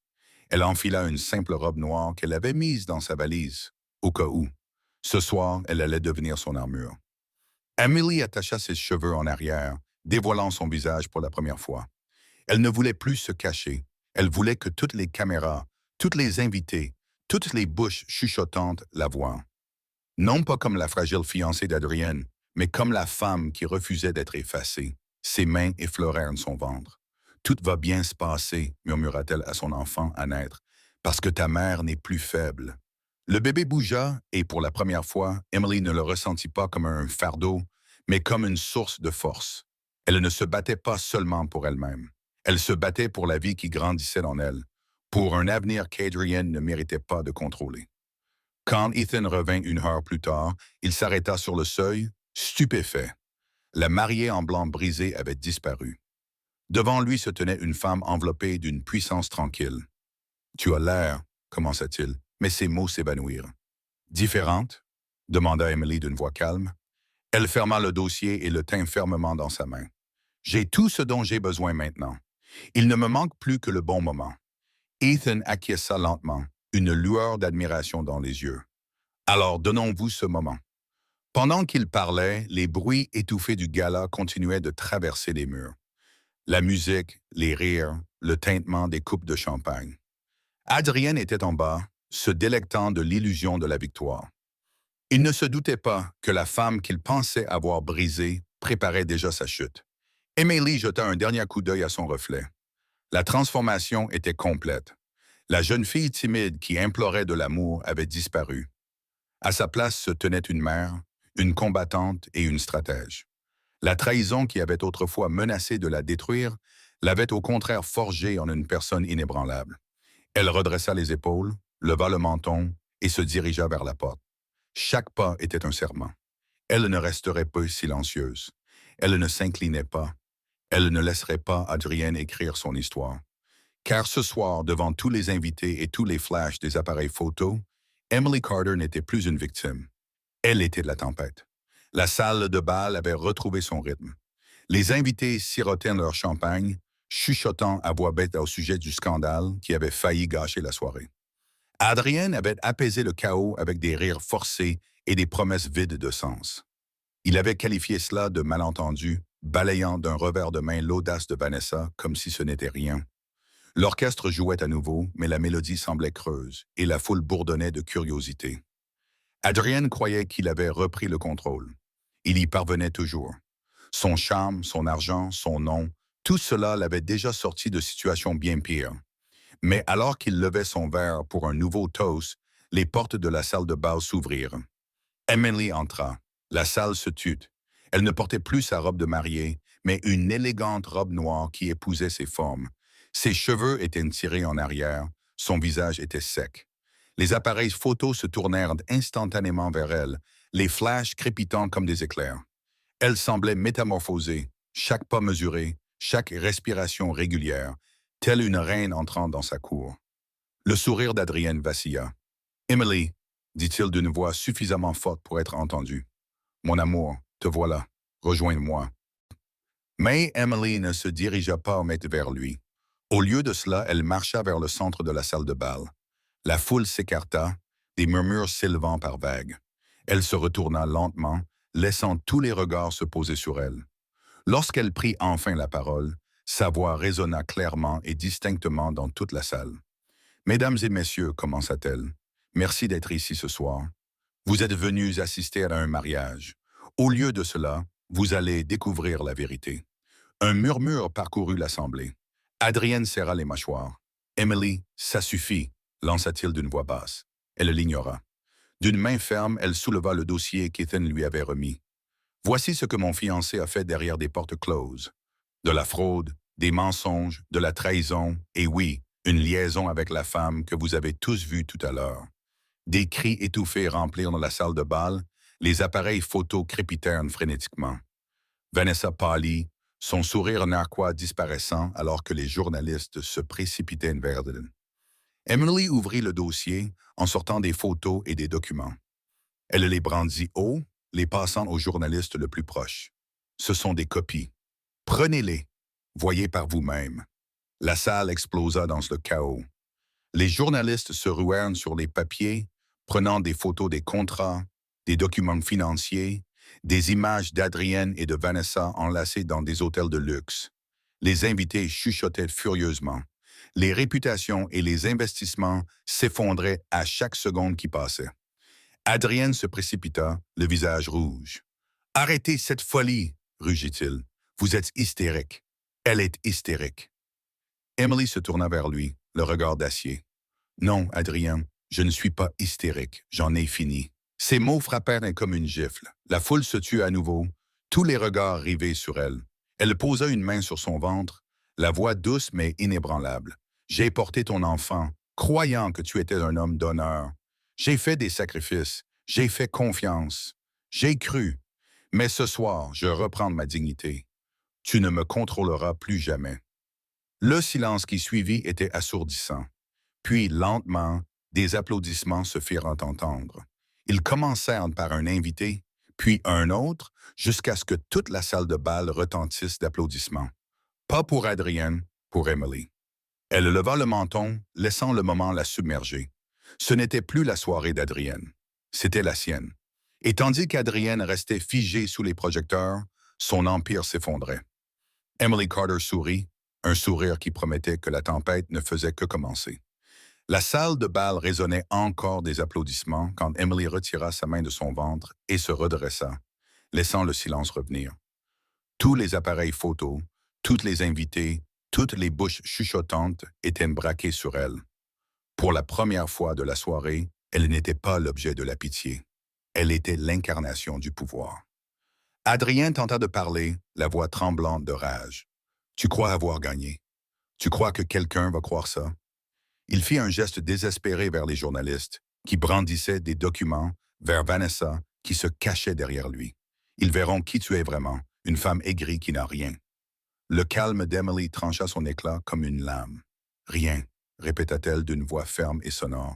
Elle enfila une simple robe noire qu'elle avait mise dans sa valise, au cas où. Ce soir, elle allait devenir son armure. Emily attacha ses cheveux en arrière, dévoilant son visage pour la première fois. Elle ne voulait plus se cacher. Elle voulait que toutes les caméras, toutes les invités, toutes les bouches chuchotantes la voient. Non pas comme la fragile fiancée d'Adrienne, mais comme la femme qui refusait d'être effacée. Ses mains effleurèrent son ventre. « Tout va bien se passer », murmura-t-elle à son enfant à naître, « parce que ta mère n'est plus faible. » Le bébé bougea et pour la première fois, Emily ne le ressentit pas comme un fardeau, mais comme une source de force. Elle ne se battait pas seulement pour elle-même. Elle se battait pour la vie qui grandissait en elle, pour un avenir qu'Adrienne ne méritait pas de contrôler. Quand Ethan revint une heure plus tard, il s'arrêta sur le seuil, stupéfait. La mariée en blanc brisé avait disparu. Devant lui se tenait une femme enveloppée d'une puissance tranquille. « Tu as l'air, » commença-t-il, mais ses mots s'évanouirent. « Différente ?» demanda Emily d'une voix calme. Elle ferma le dossier et le tint fermement dans sa main. « J'ai tout ce dont j'ai besoin maintenant. Il ne me manque plus que le bon moment. » Ethan acquiesça lentement, une lueur d'admiration dans les yeux. « Alors, donnons-vous ce moment. » Pendant qu'il parlait, les bruits étouffés du gala continuaient de traverser les murs. La musique, les rires, le tintement des coupes de champagne. Adrienne était en bas, se délectant de l'illusion de la victoire. Il ne se doutait pas que la femme qu'il pensait avoir brisée préparait déjà sa chute. Emily jeta un dernier coup d'œil à son reflet. La transformation était complète. La jeune fille timide qui implorait de l'amour avait disparu. À sa place se tenait une mère, une combattante et une stratège. La trahison qui avait autrefois menacé de la détruire l'avait au contraire forgée en une personne inébranlable. Elle redressa les épaules, leva le menton et se dirigea vers la porte. Chaque pas était un serment. Elle ne resterait pas silencieuse. Elle ne s'inclinait pas. Elle ne laisserait pas Adrienne écrire son histoire. Car ce soir, devant tous les invités et tous les flashs des appareils photos, Emily Carter n'était plus une victime. Elle était la tempête. La salle de bal avait retrouvé son rythme. Les invités sirotaient leur champagne, chuchotant à voix bête au sujet du scandale qui avait failli gâcher la soirée. Adrienne avait apaisé le chaos avec des rires forcés et des promesses vides de sens. Il avait qualifié cela de malentendu, balayant d'un revers de main l'audace de Vanessa comme si ce n'était rien. L'orchestre jouait à nouveau, mais la mélodie semblait creuse, et la foule bourdonnait de curiosité. Adrienne croyait qu'il avait repris le contrôle. Il y parvenait toujours. Son charme, son argent, son nom, tout cela l'avait déjà sorti de situations bien pires. Mais alors qu'il levait son verre pour un nouveau toast, les portes de la salle de bal s'ouvrirent. Emily entra. La salle se tut. Elle ne portait plus sa robe de mariée, mais une élégante robe noire qui épousait ses formes. Ses cheveux étaient tirés en arrière, son visage était sec. Les appareils photos se tournèrent instantanément vers elle, les flashs crépitant comme des éclairs. Elle semblait métamorphosée, chaque pas mesuré, chaque respiration régulière, telle une reine entrant dans sa cour. Le sourire d'Adrienne vacilla. « Emily », dit-il d'une voix suffisamment forte pour être entendue. « Mon amour, te voilà, rejoins-moi. » Mais Emily ne se dirigea pas vers lui. Au lieu de cela, elle marcha vers le centre de la salle de bal. La foule s'écarta, des murmures s'élevant par vagues. Elle se retourna lentement, laissant tous les regards se poser sur elle. Lorsqu'elle prit enfin la parole, sa voix résonna clairement et distinctement dans toute la salle. « Mesdames et messieurs, commença-t-elle, merci d'être ici ce soir. Vous êtes venus assister à un mariage. Au lieu de cela, vous allez découvrir la vérité. » Un murmure parcourut l'assemblée. Adrienne serra les mâchoires. « Emily, ça suffit », lança-t-il d'une voix basse. Elle l'ignora. D'une main ferme, elle souleva le dossier qu'Ethan lui avait remis. « Voici ce que mon fiancé a fait derrière des portes closes. De la fraude, des mensonges, de la trahison, et oui, une liaison avec la femme que vous avez tous vue tout à l'heure. » Des cris étouffés remplirent la salle de bal, les appareils photos crépitèrent frénétiquement. Vanessa pâlit, son sourire narquois disparaissant alors que les journalistes se précipitaient vers elle. Emily ouvrit le dossier en sortant des photos et des documents. Elle les brandit haut, les passant au journaliste le plus proche. « Ce sont des copies. Prenez-les. Voyez par vous-même. » La salle explosa dans le chaos. Les journalistes se ruèrent sur les papiers, prenant des photos des contrats, des documents financiers, des images d'Adrienne et de Vanessa enlacées dans des hôtels de luxe. Les invités chuchotaient furieusement. Les réputations et les investissements s'effondraient à chaque seconde qui passait. Adrienne se précipita, le visage rouge. « Arrêtez cette folie !» rugit-il. « Vous êtes hystérique. Elle est hystérique. » Emily se tourna vers lui, le regard d'acier. « Non, Adrien, je ne suis pas hystérique, j'en ai fini. » Ces mots frappèrent comme une gifle. La foule se tut à nouveau, tous les regards rivés sur elle. Elle posa une main sur son ventre, la voix douce mais inébranlable. « J'ai porté ton enfant, croyant que tu étais un homme d'honneur. J'ai fait des sacrifices, j'ai fait confiance, j'ai cru. Mais ce soir, je reprends ma dignité. Tu ne me contrôleras plus jamais. » Le silence qui suivit était assourdissant. Puis, lentement, des applaudissements se firent entendre. Ils commencèrent par un invité, puis un autre, jusqu'à ce que toute la salle de bal retentisse d'applaudissements. Pas pour Adrienne, pour Emily. Elle leva le menton, laissant le moment la submerger. Ce n'était plus la soirée d'Adrienne, c'était la sienne. Et tandis qu'Adrienne restait figée sous les projecteurs, son empire s'effondrait. Emily Carter sourit, un sourire qui promettait que la tempête ne faisait que commencer. La salle de bal résonnait encore des applaudissements quand Emily retira sa main de son ventre et se redressa, laissant le silence revenir. Tous les appareils photos, toutes les invités, toutes les bouches chuchotantes étaient braquées sur elle. Pour la première fois de la soirée, elle n'était pas l'objet de la pitié. Elle était l'incarnation du pouvoir. Adrien tenta de parler, la voix tremblante de rage. « Tu crois avoir gagné. Tu crois que quelqu'un va croire ça? » Il fit un geste désespéré vers les journalistes, qui brandissaient des documents, vers Vanessa, qui se cachait derrière lui. « Ils verront qui tu es vraiment, une femme aigrie qui n'a rien. » Le calme d'Emily trancha son éclat comme une lame. « Rien », répéta-t-elle d'une voix ferme et sonore.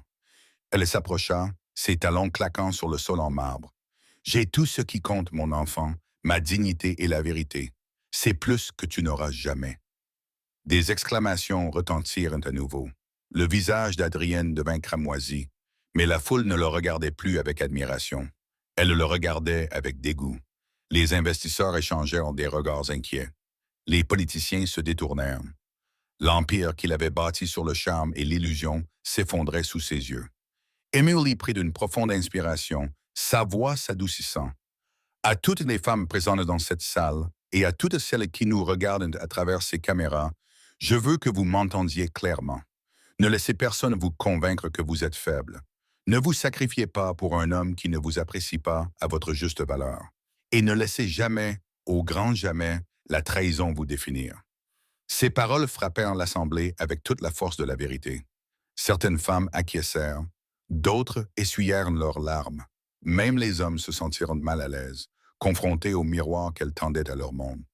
Elle s'approcha, ses talons claquant sur le sol en marbre. « J'ai tout ce qui compte, mon enfant, ma dignité et la vérité. C'est plus que tu n'auras jamais. » Des exclamations retentirent à nouveau. Le visage d'Adrienne devint cramoisi, mais la foule ne le regardait plus avec admiration. Elle le regardait avec dégoût. Les investisseurs échangèrent des regards inquiets. Les politiciens se détournèrent. L'empire qu'il avait bâti sur le charme et l'illusion s'effondrait sous ses yeux. Emily prit d'une profonde inspiration, sa voix s'adoucissant. « À toutes les femmes présentes dans cette salle et à toutes celles qui nous regardent à travers ces caméras, je veux que vous m'entendiez clairement. Ne laissez personne vous convaincre que vous êtes faible. Ne vous sacrifiez pas pour un homme qui ne vous apprécie pas à votre juste valeur. Et ne laissez jamais, au grand jamais, la trahison vous définir. » Ces paroles frappèrent l'Assemblée avec toute la force de la vérité. Certaines femmes acquiescèrent, d'autres essuyèrent leurs larmes. Même les hommes se sentirent mal à l'aise, confrontés au miroir qu'elle tendait à leur monde.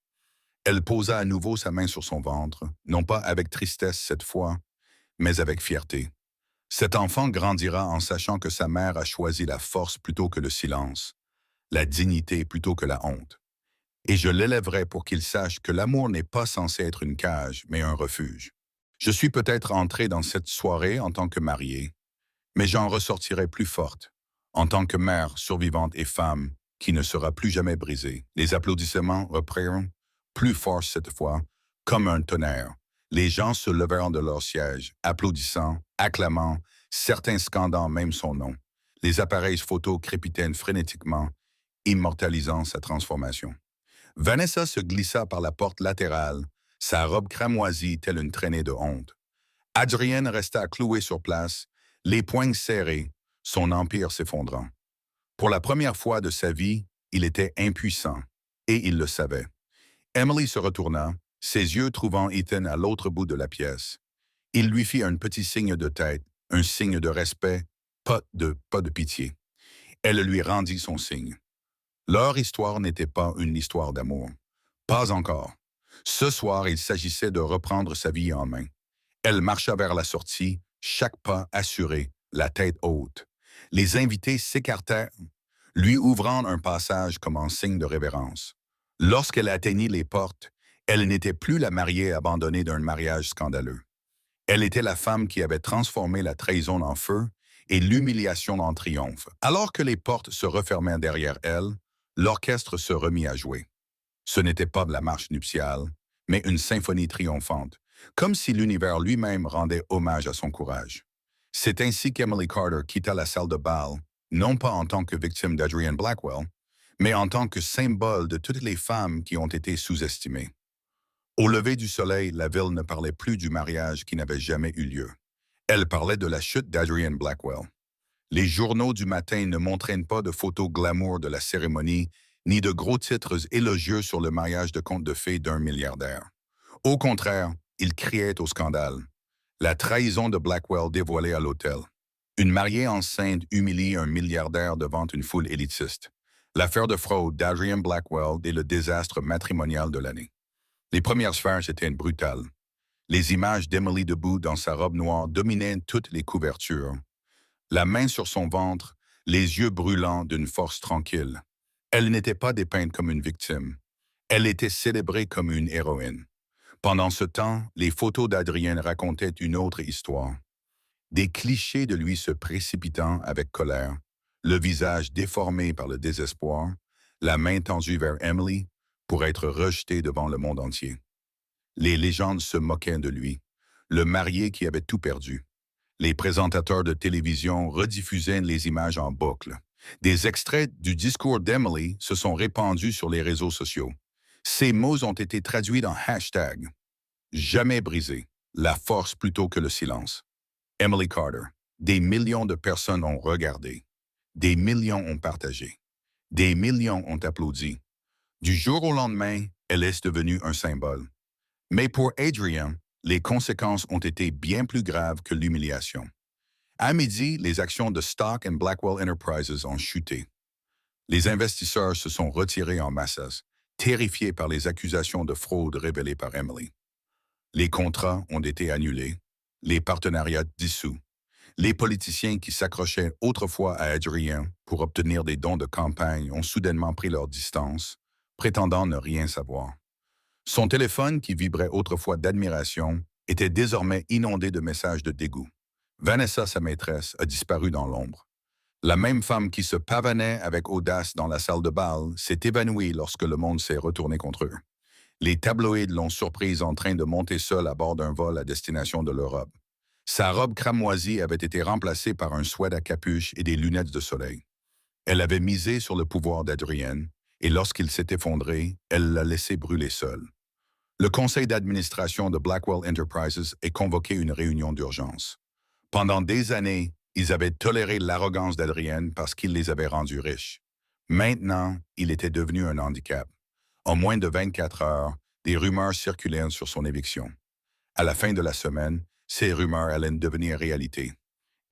Elle posa à nouveau sa main sur son ventre, non pas avec tristesse cette fois, mais avec fierté. Cet enfant grandira en sachant que sa mère a choisi la force plutôt que le silence, la dignité plutôt que la honte. Et je l'élèverai pour qu'il sache que l'amour n'est pas censé être une cage, mais un refuge. Je suis peut-être entré dans cette soirée en tant que marié, mais j'en ressortirai plus forte, en tant que mère survivante et femme qui ne sera plus jamais brisée. Les applaudissements reprirent, plus forts cette fois, comme un tonnerre. Les gens se levèrent de leur siège, applaudissant, acclamant, certains scandant même son nom. Les appareils photo crépitaient frénétiquement, immortalisant sa transformation. Vanessa se glissa par la porte latérale, sa robe cramoisie telle une traînée de honte. Adrienne resta clouée sur place, les poings serrés, son empire s'effondrant. Pour la première fois de sa vie, il était impuissant, et il le savait. Emily se retourna, ses yeux trouvant Ethan à l'autre bout de la pièce. Il lui fit un petit signe de tête, un signe de respect, pas de pitié. Elle lui rendit son signe. Leur histoire n'était pas une histoire d'amour. Pas encore. Ce soir, il s'agissait de reprendre sa vie en main. Elle marcha vers la sortie, chaque pas assuré, la tête haute. Les invités s'écartèrent, lui ouvrant un passage comme en signe de révérence. Lorsqu'elle atteignit les portes, elle n'était plus la mariée abandonnée d'un mariage scandaleux. Elle était la femme qui avait transformé la trahison en feu et l'humiliation en triomphe. Alors que les portes se refermèrent derrière elle, l'orchestre se remit à jouer. Ce n'était pas de la marche nuptiale, mais une symphonie triomphante, comme si l'univers lui-même rendait hommage à son courage. C'est ainsi qu'Emily Carter quitta la salle de bal, non pas en tant que victime d'Adrienne Blackwell, mais en tant que symbole de toutes les femmes qui ont été sous-estimées. Au lever du soleil, la ville ne parlait plus du mariage qui n'avait jamais eu lieu. Elle parlait de la chute d'Adrienne Blackwell. Les journaux du matin ne montraient pas de photos glamour de la cérémonie, ni de gros titres élogieux sur le mariage de conte de fées d'un milliardaire. Au contraire, ils criaient au scandale. La trahison de Blackwell dévoilée à l'hôtel. Une mariée enceinte humilie un milliardaire devant une foule élitiste. L'affaire de fraude d'Adrienne Blackwell est le désastre matrimonial de l'année. Les premières sphères étaient brutales. Les images d'Emily debout dans sa robe noire dominaient toutes les couvertures. La main sur son ventre, les yeux brûlants d'une force tranquille. Elle n'était pas dépeinte comme une victime. Elle était célébrée comme une héroïne. Pendant ce temps, les photos d'Adrienne racontaient une autre histoire. Des clichés de lui se précipitant avec colère, le visage déformé par le désespoir, la main tendue vers Emily pour être rejetée devant le monde entier. Les légendes se moquaient de lui, le marié qui avait tout perdu. Les présentateurs de télévision rediffusaient les images en boucle. Des extraits du discours d'Emily se sont répandus sur les réseaux sociaux. Ces mots ont été traduits dans hashtag « Jamais brisé, la force plutôt que le silence ». Emily Carter. Des millions de personnes ont regardé. Des millions ont partagé. Des millions ont applaudi. Du jour au lendemain, elle est devenue un symbole. Mais pour Adrienne, les conséquences ont été bien plus graves que l'humiliation. À midi, les actions de Stock and Blackwell Enterprises ont chuté. Les investisseurs se sont retirés en masse, terrifiés par les accusations de fraude révélées par Emily. Les contrats ont été annulés, les partenariats dissous. Les politiciens qui s'accrochaient autrefois à Adrienne pour obtenir des dons de campagne ont soudainement pris leur distance, prétendant ne rien savoir. Son téléphone, qui vibrait autrefois d'admiration, était désormais inondé de messages de dégoût. Vanessa, sa maîtresse, a disparu dans l'ombre. La même femme qui se pavanait avec audace dans la salle de bal s'est évanouie lorsque le monde s'est retourné contre eux. Les tabloïds l'ont surprise en train de monter seule à bord d'un vol à destination de l'Europe. Sa robe cramoisie avait été remplacée par un sweat à capuche et des lunettes de soleil. Elle avait misé sur le pouvoir d'Adrienne, et lorsqu'il s'est effondré, elle l'a laissé brûler seule. Le conseil d'administration de Blackwell Enterprises a convoqué une réunion d'urgence. Pendant des années, ils avaient toléré l'arrogance d'Adrienne parce qu'il les avait rendus riches. Maintenant, il était devenu un handicap. En moins de 24 heures, des rumeurs circulaient sur son éviction. À la fin de la semaine, ces rumeurs allaient devenir réalité.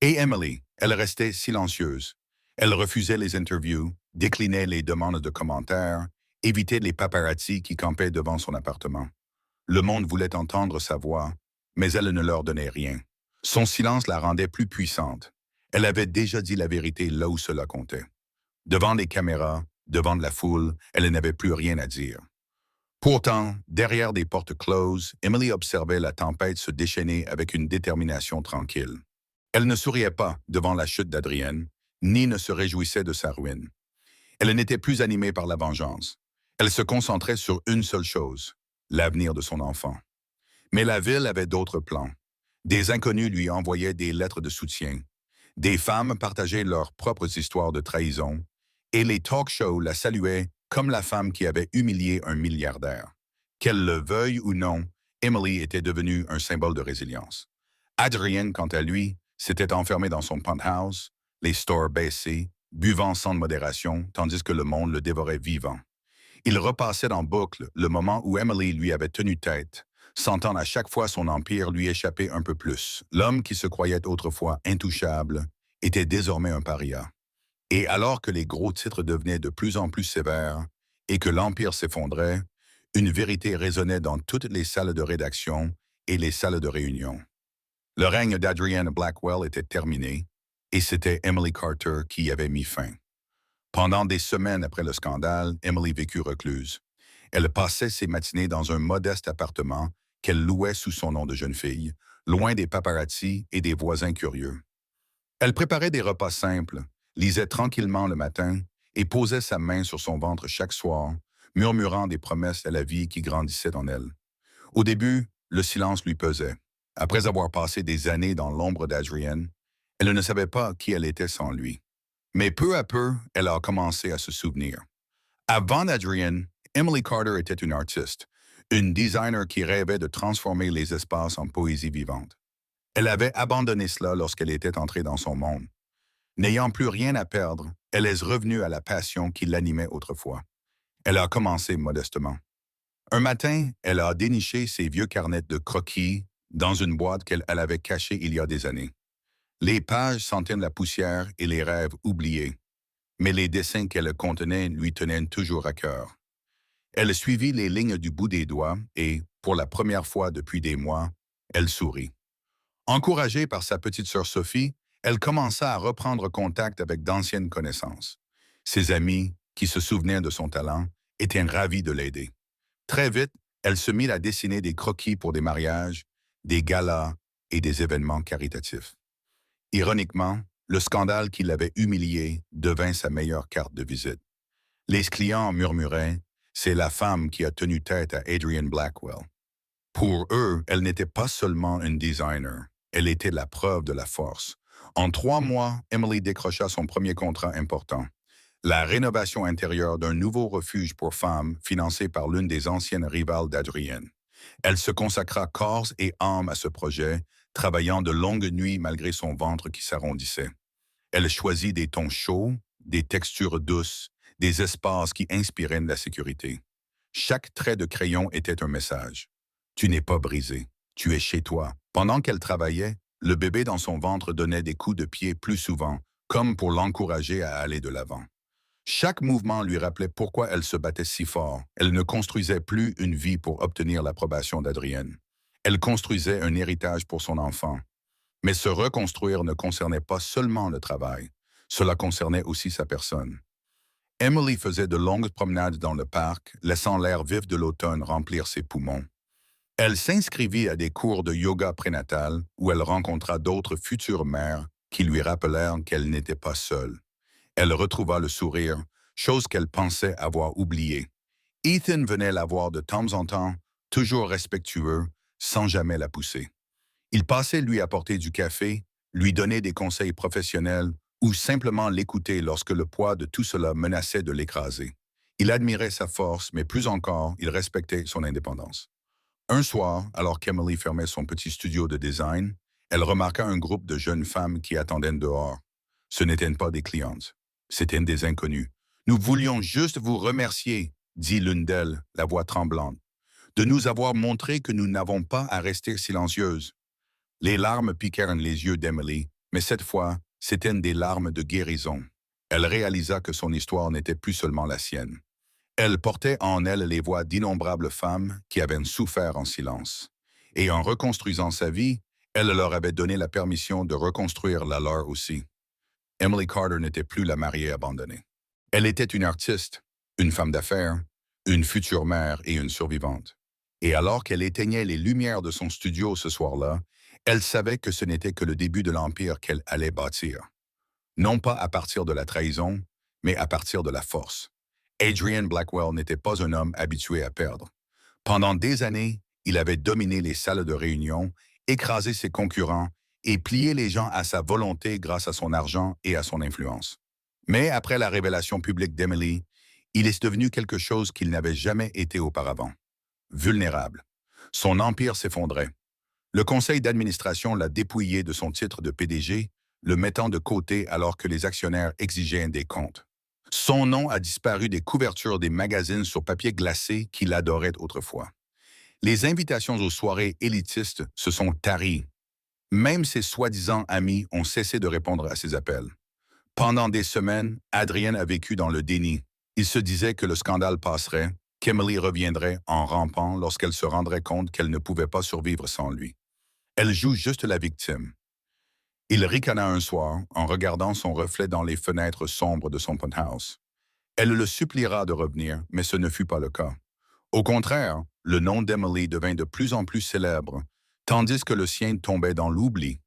Et Emily, elle restait silencieuse. Elle refusait les interviews, déclinait les demandes de commentaires, évitait les paparazzis qui campaient devant son appartement. Le monde voulait entendre sa voix, mais elle ne leur donnait rien. Son silence la rendait plus puissante. Elle avait déjà dit la vérité là où cela comptait. Devant les caméras, devant la foule, elle n'avait plus rien à dire. Pourtant, derrière des portes closes, Emily observait la tempête se déchaîner avec une détermination tranquille. Elle ne souriait pas devant la chute d'Adrienne, ni ne se réjouissait de sa ruine. Elle n'était plus animée par la vengeance. Elle se concentrait sur une seule chose, l'avenir de son enfant. Mais la ville avait d'autres plans. Des inconnus lui envoyaient des lettres de soutien. Des femmes partageaient leurs propres histoires de trahison, et les talk-shows la saluaient comme la femme qui avait humilié un milliardaire. Qu'elle le veuille ou non, Emily était devenue un symbole de résilience. Adrienne, quant à lui, s'était enfermé dans son penthouse, les stores baissés, buvant sans modération, tandis que le monde le dévorait vivant. Il repassait en boucle le moment où Emily lui avait tenu tête, sentant à chaque fois son empire lui échapper un peu plus. L'homme qui se croyait autrefois intouchable était désormais un paria. Et alors que les gros titres devenaient de plus en plus sévères et que l'empire s'effondrait, une vérité résonnait dans toutes les salles de rédaction et les salles de réunion. Le règne d'Adrienne Blackwell était terminé et c'était Emily Carter qui y avait mis fin. Pendant des semaines après le scandale, Emily vécut recluse. Elle passait ses matinées dans un modeste appartement qu'elle louait sous son nom de jeune fille, loin des paparazzis et des voisins curieux. Elle préparait des repas simples, lisait tranquillement le matin et posait sa main sur son ventre chaque soir, murmurant des promesses à la vie qui grandissait en elle. Au début, le silence lui pesait. Après avoir passé des années dans l'ombre d'Adrienne, elle ne savait pas qui elle était sans lui. Mais peu à peu, elle a commencé à se souvenir. Avant Adrienne, Emily Carter était une artiste, une designer qui rêvait de transformer les espaces en poésie vivante. Elle avait abandonné cela lorsqu'elle était entrée dans son monde. N'ayant plus rien à perdre, elle est revenue à la passion qui l'animait autrefois. Elle a commencé modestement. Un matin, elle a déniché ses vieux carnets de croquis dans une boîte qu'elle avait cachée il y a des années. Les pages sentaient la poussière et les rêves oubliés, mais les dessins qu'elle contenait lui tenaient toujours à cœur. Elle suivit les lignes du bout des doigts et, pour la première fois depuis des mois, elle sourit. Encouragée par sa petite sœur Sophie, elle commença à reprendre contact avec d'anciennes connaissances. Ses amis, qui se souvenaient de son talent, étaient ravis de l'aider. Très vite, elle se mit à dessiner des croquis pour des mariages, des galas et des événements caritatifs. Ironiquement, le scandale qui l'avait humiliée devint sa meilleure carte de visite. Les clients murmuraient « C'est la femme qui a tenu tête à Adrienne Blackwell ». Pour eux, elle n'était pas seulement une designer, elle était la preuve de la force. En 3 mois, Emily décrocha son premier contrat important. La rénovation intérieure d'un nouveau refuge pour femmes financé par l'une des anciennes rivales d'Adrienne. Elle se consacra corps et âme à ce projet, travaillant de longues nuits malgré son ventre qui s'arrondissait. Elle choisit des tons chauds, des textures douces, des espaces qui inspiraient de la sécurité. Chaque trait de crayon était un message. Tu n'es pas brisé, tu es chez toi. Pendant qu'elle travaillait, le bébé dans son ventre donnait des coups de pied plus souvent, comme pour l'encourager à aller de l'avant. Chaque mouvement lui rappelait pourquoi elle se battait si fort. Elle ne construisait plus une vie pour obtenir l'approbation d'Adrienne. Elle construisait un héritage pour son enfant. Mais se reconstruire ne concernait pas seulement le travail, cela concernait aussi sa personne. Emily faisait de longues promenades dans le parc, laissant l'air vif de l'automne remplir ses poumons. Elle s'inscrivit à des cours de yoga prénatal où elle rencontra d'autres futures mères qui lui rappelèrent qu'elle n'était pas seule. Elle retrouva le sourire, chose qu'elle pensait avoir oubliée. Ethan venait la voir de temps en temps, toujours respectueux, sans jamais la pousser. Il passait lui apporter du café, lui donner des conseils professionnels ou simplement l'écouter lorsque le poids de tout cela menaçait de l'écraser. Il admirait sa force, mais plus encore, il respectait son indépendance. Un soir, alors qu'Emily fermait son petit studio de design, elle remarqua un groupe de jeunes femmes qui attendaient dehors. Ce n'étaient pas des clientes, c'étaient des inconnus. « Nous voulions juste vous remercier », dit l'une d'elles, la voix tremblante, « de nous avoir montré que nous n'avons pas à rester silencieuses. » Les larmes piquèrent les yeux d'Emily, mais cette fois, c'étaient des larmes de guérison. Elle réalisa que son histoire n'était plus seulement la sienne. Elle portait en elle les voix d'innombrables femmes qui avaient souffert en silence. Et en reconstruisant sa vie, elle leur avait donné la permission de reconstruire la leur aussi. Emily Carter n'était plus la mariée abandonnée. Elle était une artiste, une femme d'affaires, une future mère et une survivante. Et alors qu'elle éteignait les lumières de son studio ce soir-là, elle savait que ce n'était que le début de l'empire qu'elle allait bâtir. Non pas à partir de la trahison, mais à partir de la force. Adrian Blackwell n'était pas un homme habitué à perdre. Pendant des années, il avait dominé les salles de réunion, écrasé ses concurrents et plié les gens à sa volonté grâce à son argent et à son influence. Mais après la révélation publique d'Emily, il est devenu quelque chose qu'il n'avait jamais été auparavant. Vulnérable. Son empire s'effondrait. Le conseil d'administration l'a dépouillé de son titre de PDG, le mettant de côté alors que les actionnaires exigeaient des comptes. Son nom a disparu des couvertures des magazines sur papier glacé qu'il adorait autrefois. Les invitations aux soirées élitistes se sont taries. Même ses soi-disant amis ont cessé de répondre à ses appels. Pendant des semaines, Adrienne a vécu dans le déni. Il se disait que le scandale passerait, qu'Emily reviendrait en rampant lorsqu'elle se rendrait compte qu'elle ne pouvait pas survivre sans lui. Elle joue juste la victime. Il ricana un soir en regardant son reflet dans les fenêtres sombres de son penthouse. Elle le suppliera de revenir, mais ce ne fut pas le cas. Au contraire, le nom d'Emily devint de plus en plus célèbre, tandis que le sien tombait dans l'oubli.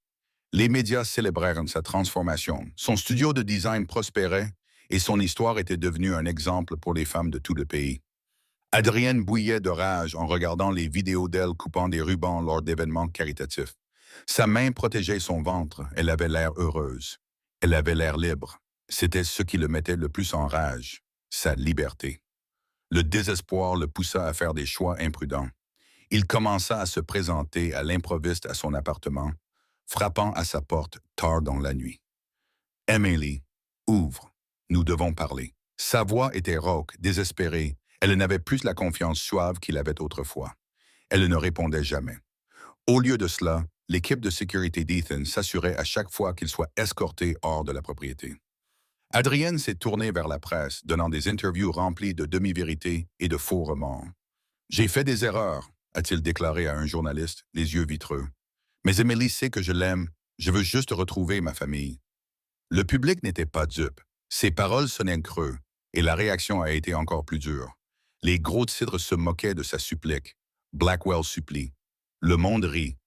Les médias célébrèrent sa transformation, son studio de design prospérait et son histoire était devenue un exemple pour les femmes de tout le pays. Adrienne bouillait de rage en regardant les vidéos d'elle coupant des rubans lors d'événements caritatifs. Sa main protégeait son ventre, elle avait l'air heureuse. Elle avait l'air libre. C'était ce qui le mettait le plus en rage, sa liberté. Le désespoir le poussa à faire des choix imprudents. Il commença à se présenter à l'improviste à son appartement, frappant à sa porte tard dans la nuit. « Emily, ouvre, nous devons parler. » Sa voix était rauque, désespérée. Elle n'avait plus la confiance suave qu'il avait autrefois. Elle ne répondait jamais. Au lieu de cela, l'équipe de sécurité d'Ethan s'assurait à chaque fois qu'il soit escorté hors de la propriété. Adrienne s'est tournée vers la presse, donnant des interviews remplies de demi-vérités et de faux remords. « J'ai fait des erreurs », a-t-il déclaré à un journaliste, les yeux vitreux. « Mais Emily sait que je l'aime, je veux juste retrouver ma famille. » Le public n'était pas dupe. Ses paroles sonnaient creux, et la réaction a été encore plus dure. Les gros titres se moquaient de sa supplique. Blackwell supplie. Le monde rit.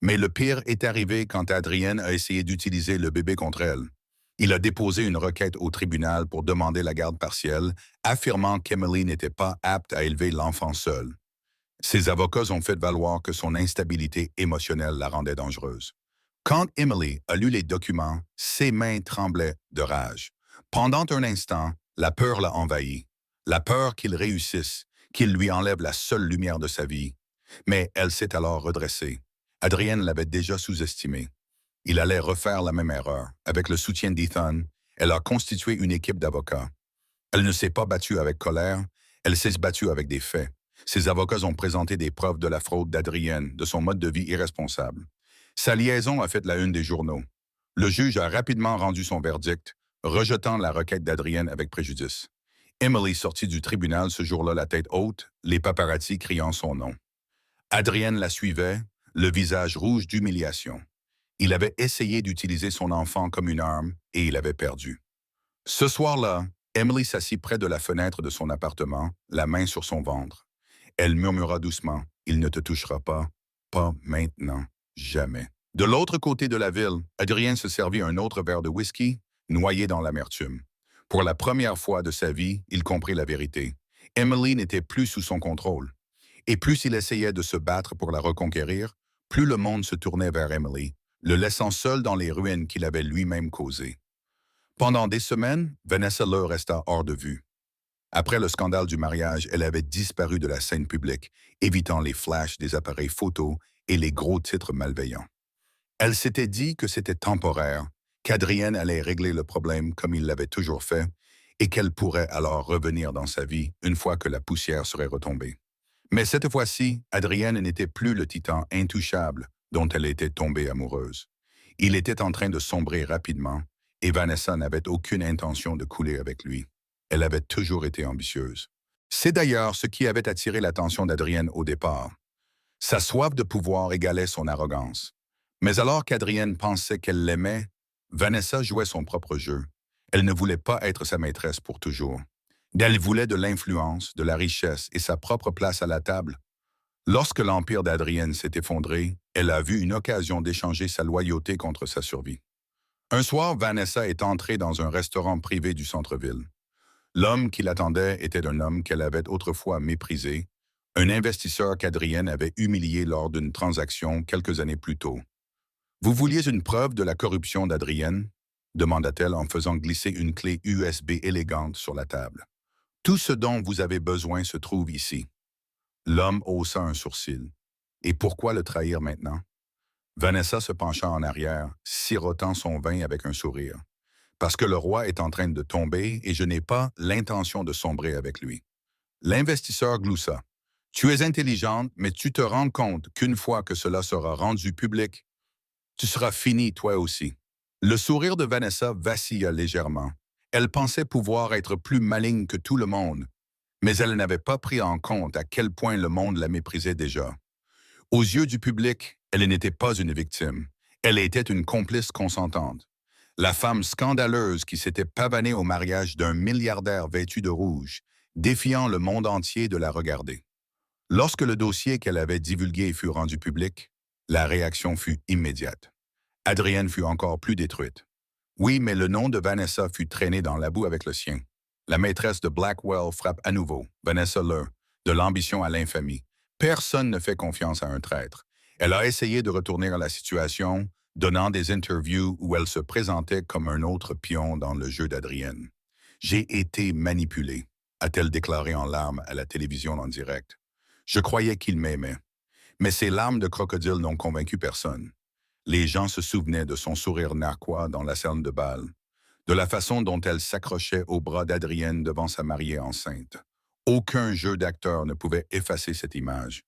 Mais le pire est arrivé quand Adrienne a essayé d'utiliser le bébé contre elle. Il a déposé une requête au tribunal pour demander la garde partielle, affirmant qu'Emily n'était pas apte à élever l'enfant seule. Ses avocats ont fait valoir que son instabilité émotionnelle la rendait dangereuse. Quand Emily a lu les documents, ses mains tremblaient de rage. Pendant un instant, la peur l'a envahi. La peur qu'il réussisse, qu'il lui enlève la seule lumière de sa vie. Mais elle s'est alors redressée. Adrienne l'avait déjà sous-estimée. Il allait refaire la même erreur. Avec le soutien d'Ethan, elle a constitué une équipe d'avocats. Elle ne s'est pas battue avec colère, elle s'est battue avec des faits. Ses avocats ont présenté des preuves de la fraude d'Adrienne, de son mode de vie irresponsable. Sa liaison a fait la une des journaux. Le juge a rapidement rendu son verdict, rejetant la requête d'Adrienne avec préjudice. Emily sortit du tribunal ce jour-là la tête haute, les paparazzis criant son nom. Adrienne la suivait, le visage rouge d'humiliation. Il avait essayé d'utiliser son enfant comme une arme et il avait perdu. Ce soir-là, Emily s'assit près de la fenêtre de son appartement, la main sur son ventre. Elle murmura doucement, « Il ne te touchera pas maintenant, jamais. » De l'autre côté de la ville, Adrien se servit un autre verre de whisky, noyé dans l'amertume. Pour la première fois de sa vie, il comprit la vérité. Emily n'était plus sous son contrôle. Et plus il essayait de se battre pour la reconquérir, plus le monde se tournait vers Emily, le laissant seul dans les ruines qu'il avait lui-même causées. Pendant des semaines, Vanessa Lowe resta hors de vue. Après le scandale du mariage, elle avait disparu de la scène publique, évitant les flashs des appareils photos et les gros titres malveillants. Elle s'était dit que c'était temporaire, qu'Adrienne allait régler le problème comme il l'avait toujours fait, et qu'elle pourrait alors revenir dans sa vie une fois que la poussière serait retombée. Mais cette fois-ci, Adrienne n'était plus le titan intouchable dont elle était tombée amoureuse. Il était en train de sombrer rapidement, et Vanessa n'avait aucune intention de couler avec lui. Elle avait toujours été ambitieuse. C'est d'ailleurs ce qui avait attiré l'attention d'Adrienne au départ. Sa soif de pouvoir égalait son arrogance. Mais alors qu'Adrienne pensait qu'elle l'aimait, Vanessa jouait son propre jeu. Elle ne voulait pas être sa maîtresse pour toujours. Elle voulait de l'influence, de la richesse et sa propre place à la table. Lorsque l'empire d'Adrienne s'est effondré, elle a vu une occasion d'échanger sa loyauté contre sa survie. Un soir, Vanessa est entrée dans un restaurant privé du centre-ville. L'homme qui l'attendait était un homme qu'elle avait autrefois méprisé, un investisseur qu'Adrienne avait humilié lors d'une transaction quelques années plus tôt. Vous vouliez une preuve de la corruption d'Adrienne? Demanda-t-elle en faisant glisser une clé USB élégante sur la table. Tout ce dont vous avez besoin se trouve ici. L'homme haussa un sourcil. Et pourquoi le trahir maintenant? Vanessa se pencha en arrière, sirotant son vin avec un sourire. Parce que le roi est en train de tomber et je n'ai pas l'intention de sombrer avec lui. L'investisseur gloussa. Tu es intelligente, mais tu te rends compte qu'une fois que cela sera rendu public, tu seras fini toi aussi. Le sourire de Vanessa vacilla légèrement. Elle pensait pouvoir être plus maligne que tout le monde, mais elle n'avait pas pris en compte à quel point le monde la méprisait déjà. Aux yeux du public, elle n'était pas une victime. Elle était une complice consentante. La femme scandaleuse qui s'était pavanée au mariage d'un milliardaire vêtu de rouge, défiant le monde entier de la regarder. Lorsque le dossier qu'elle avait divulgué fut rendu public, la réaction fut immédiate. Adrienne fut encore plus détruite. Oui, mais le nom de Vanessa fut traîné dans la boue avec le sien. La maîtresse de Blackwell frappe à nouveau, Vanessa Leur, de l'ambition à l'infamie. Personne ne fait confiance à un traître. Elle a essayé de retourner la situation, donnant des interviews où elle se présentait comme un autre pion dans le jeu d'Adrienne. J'ai été manipulée, a-t-elle déclaré en larmes à la télévision en direct. Je croyais qu'il m'aimait. Mais ces larmes de crocodile n'ont convaincu personne. Les gens se souvenaient de son sourire narquois dans la salle de bal, de la façon dont elle s'accrochait au bras d'Adrienne devant sa mariée enceinte. Aucun jeu d'acteur ne pouvait effacer cette image.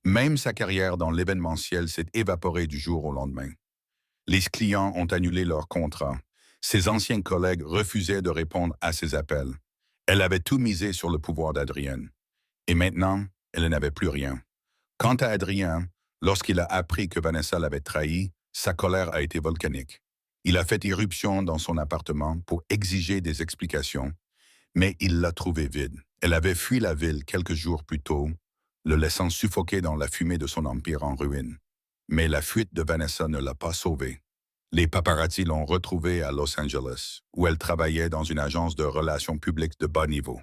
Même sa carrière dans l'événementiel s'est évaporée du jour au lendemain. Les clients ont annulé leurs contrats. Ses anciens collègues refusaient de répondre à ses appels. Elle avait tout misé sur le pouvoir d'Adrienne. Et maintenant, elle n'avait plus rien. Quant à Adrien, lorsqu'il a appris que Vanessa l'avait trahi, sa colère a été volcanique. Il a fait irruption dans son appartement pour exiger des explications, mais il l'a trouvée vide. Elle avait fui la ville quelques jours plus tôt, le laissant suffoquer dans la fumée de son empire en ruine. Mais la fuite de Vanessa ne l'a pas sauvée. Les paparazzi l'ont retrouvée à Los Angeles, où elle travaillait dans une agence de relations publiques de bas niveau.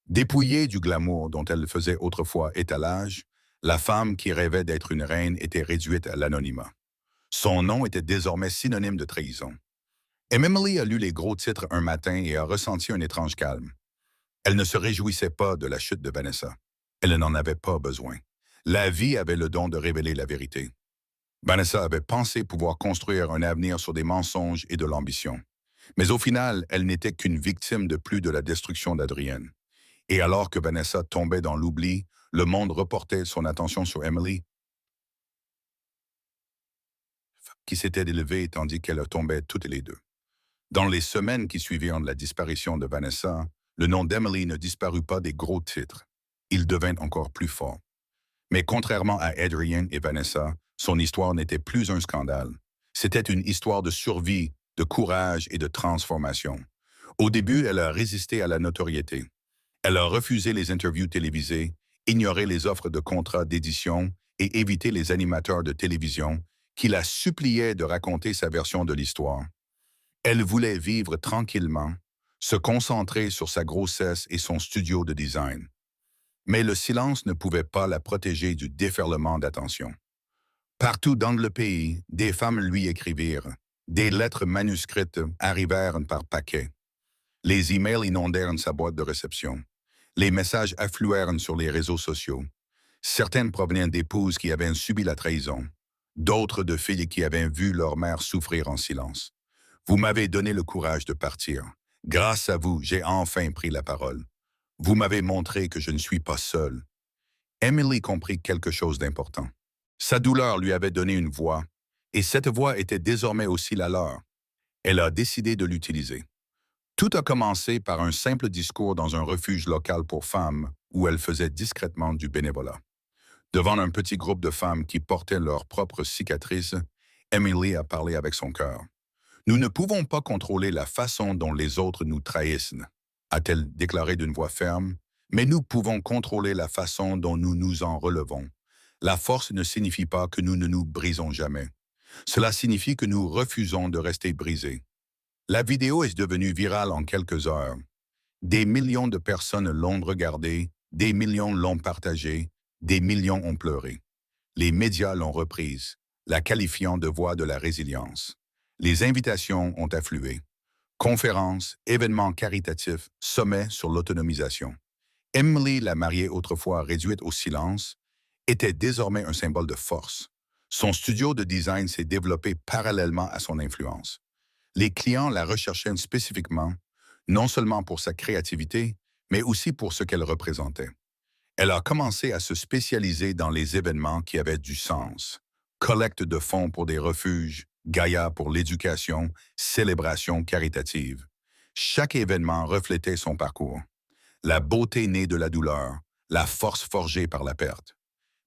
Dépouillée du glamour dont elle faisait autrefois étalage, la femme qui rêvait d'être une reine était réduite à l'anonymat. Son nom était désormais synonyme de trahison. Emily a lu les gros titres un matin et a ressenti un étrange calme. Elle ne se réjouissait pas de la chute de Vanessa. Elle n'en avait pas besoin. La vie avait le don de révéler la vérité. Vanessa avait pensé pouvoir construire un avenir sur des mensonges et de l'ambition. Mais au final, elle n'était qu'une victime de plus de la destruction d'Adrienne. Et alors que Vanessa tombait dans l'oubli, le monde reportait son attention sur Emily, qui s'était élevée tandis qu'elle tombait toutes les deux. Dans les semaines qui suivirent la disparition de Vanessa, le nom d'Emily ne disparut pas des gros titres. Il devint encore plus fort. Mais contrairement à Adrienne et Vanessa, son histoire n'était plus un scandale. C'était une histoire de survie, de courage et de transformation. Au début, elle a résisté à la notoriété. Elle a refusé les interviews télévisées, ignoré les offres de contrats d'édition et évité les animateurs de télévision qui la suppliaient de raconter sa version de l'histoire. Elle voulait vivre tranquillement, se concentrer sur sa grossesse et son studio de design. Mais le silence ne pouvait pas la protéger du déferlement d'attention. Partout dans le pays, des femmes lui écrivirent. Des lettres manuscrites arrivèrent par paquets. Les emails inondèrent sa boîte de réception. Les messages affluèrent sur les réseaux sociaux. Certaines provenaient d'épouses qui avaient subi la trahison, d'autres de filles qui avaient vu leur mère souffrir en silence. Vous m'avez donné le courage de partir. Grâce à vous, j'ai enfin pris la parole. Vous m'avez montré que je ne suis pas seule. Emily comprit quelque chose d'important. Sa douleur lui avait donné une voix, et cette voix était désormais aussi la leur. Elle a décidé de l'utiliser. Tout a commencé par un simple discours dans un refuge local pour femmes où elle faisait discrètement du bénévolat. Devant un petit groupe de femmes qui portaient leurs propres cicatrices, Emily a parlé avec son cœur. Nous ne pouvons pas contrôler la façon dont les autres nous trahissent. a-t-elle déclaré d'une voix ferme, mais nous pouvons contrôler la façon dont nous nous en relevons. La force ne signifie pas que nous ne nous brisons jamais. Cela signifie que nous refusons de rester brisés. La vidéo est devenue virale en quelques heures. Des millions de personnes l'ont regardée, des millions l'ont partagée, des millions ont pleuré. Les médias l'ont reprise, la qualifiant de voix de la résilience. Les invitations ont afflué. Conférences, événements caritatifs, sommets sur l'autonomisation. Emily, la mariée autrefois réduite au silence, était désormais un symbole de force. Son studio de design s'est développé parallèlement à son influence. Les clients la recherchaient spécifiquement, non seulement pour sa créativité, mais aussi pour ce qu'elle représentait. Elle a commencé à se spécialiser dans les événements qui avaient du sens. Collecte de fonds pour des refuges, Gaïa pour l'éducation, célébration caritative. Chaque événement reflétait son parcours. La beauté née de la douleur, la force forgée par la perte.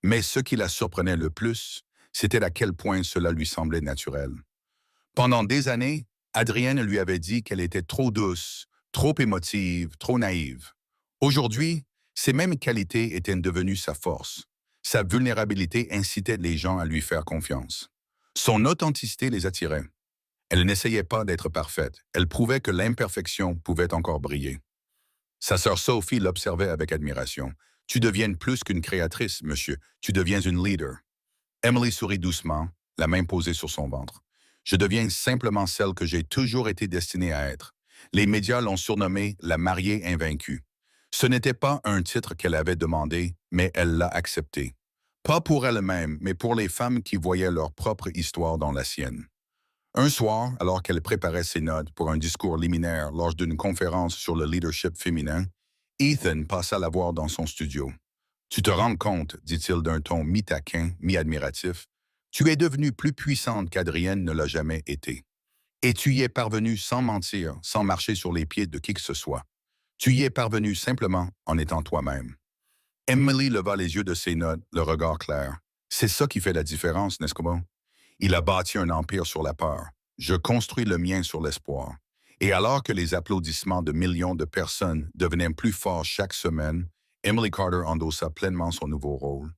Mais ce qui la surprenait le plus, c'était à quel point cela lui semblait naturel. Pendant des années, Adrienne lui avait dit qu'elle était trop douce, trop émotive, trop naïve. Aujourd'hui, ces mêmes qualités étaient devenues sa force. Sa vulnérabilité incitait les gens à lui faire confiance. Son authenticité les attirait. Elle n'essayait pas d'être parfaite. Elle prouvait que l'imperfection pouvait encore briller. Sa sœur Sophie l'observait avec admiration. « Tu deviens plus qu'une créatrice, monsieur. Tu deviens une leader. » Emily sourit doucement, la main posée sur son ventre. « Je deviens simplement celle que j'ai toujours été destinée à être. » Les médias l'ont surnommée la mariée invaincue. Ce n'était pas un titre qu'elle avait demandé, mais elle l'a accepté. Pas pour elle-même, mais pour les femmes qui voyaient leur propre histoire dans la sienne. Un soir, alors qu'elle préparait ses notes pour un discours liminaire lors d'une conférence sur le leadership féminin, Ethan passa la voir dans son studio. « Tu te rends compte, dit-il d'un ton mi-taquin, mi-admiratif, tu es devenue plus puissante qu'Adrienne ne l'a jamais été. Et tu y es parvenue sans mentir, sans marcher sur les pieds de qui que ce soit. Tu y es parvenue simplement en étant toi-même. » Emily leva les yeux de ses notes, le regard clair. « C'est ça qui fait la différence, n'est-ce pas? Il a bâti un empire sur la peur. Je construis le mien sur l'espoir. » Et alors que les applaudissements de millions de personnes devenaient plus forts chaque semaine, Emily Carter endossa pleinement son nouveau rôle,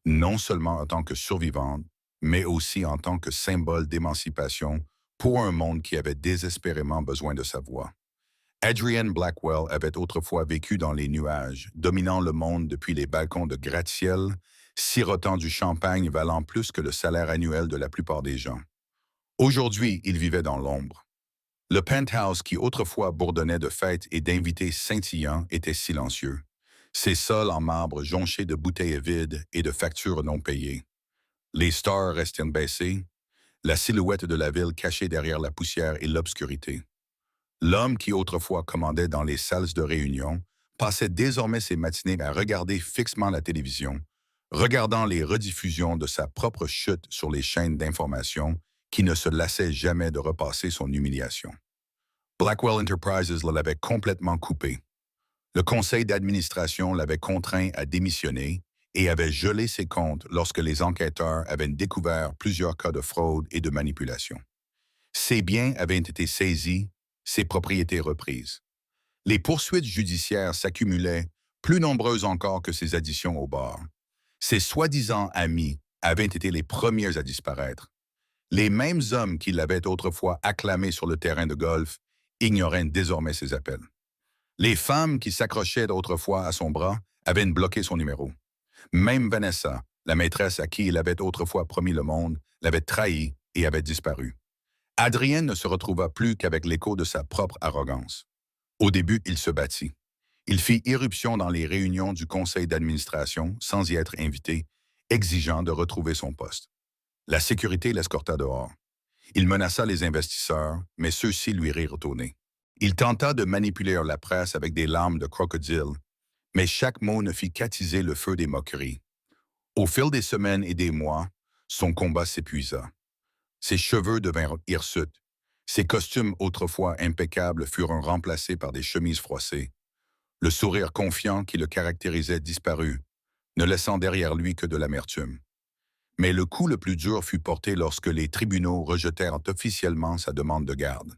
non seulement en tant que survivante, mais aussi en tant que symbole d'émancipation pour un monde qui avait désespérément besoin de sa voix. Adrienne Blackwell avait autrefois vécu dans les nuages, dominant le monde depuis les balcons de gratte-ciel, sirotant du champagne valant plus que le salaire annuel de la plupart des gens. Aujourd'hui, il vivait dans l'ombre. Le penthouse qui autrefois bourdonnait de fêtes et d'invités scintillants était silencieux. Ses sols en marbre jonchés de bouteilles vides et de factures non payées. Les stars restaient baissées, la silhouette de la ville cachée derrière la poussière et l'obscurité. L'homme qui autrefois commandait dans les salles de réunion passait désormais ses matinées à regarder fixement la télévision, regardant les rediffusions de sa propre chute sur les chaînes d'information qui ne se lassait jamais de repasser son humiliation. Blackwell Enterprises l'avait complètement coupé. Le conseil d'administration l'avait contraint à démissionner et avait gelé ses comptes lorsque les enquêteurs avaient découvert plusieurs cas de fraude et de manipulation. Ses biens avaient été saisis, ses propriétés reprises. Les poursuites judiciaires s'accumulaient, plus nombreuses encore que ses additions au bar. Ses soi-disant amis avaient été les premiers à disparaître. Les mêmes hommes qui l'avaient autrefois acclamé sur le terrain de golf ignoraient désormais ses appels. Les femmes qui s'accrochaient autrefois à son bras avaient bloqué son numéro. Même Vanessa, la maîtresse à qui il avait autrefois promis le monde, l'avait trahi et avait disparu. Adrienne ne se retrouva plus qu'avec l'écho de sa propre arrogance. Au début, il se battit. Il fit irruption dans les réunions du conseil d'administration sans y être invité, exigeant de retrouver son poste. La sécurité l'escorta dehors. Il menaça les investisseurs, mais ceux-ci lui rirent au nez. Il tenta de manipuler la presse avec des larmes de crocodile, mais chaque mot ne fit qu'attiser le feu des moqueries. Au fil des semaines et des mois, son combat s'épuisa. Ses cheveux devinrent hirsutes. Ses costumes autrefois impeccables furent remplacés par des chemises froissées. Le sourire confiant qui le caractérisait disparut, ne laissant derrière lui que de l'amertume. Mais le coup le plus dur fut porté lorsque les tribunaux rejetèrent officiellement sa demande de garde.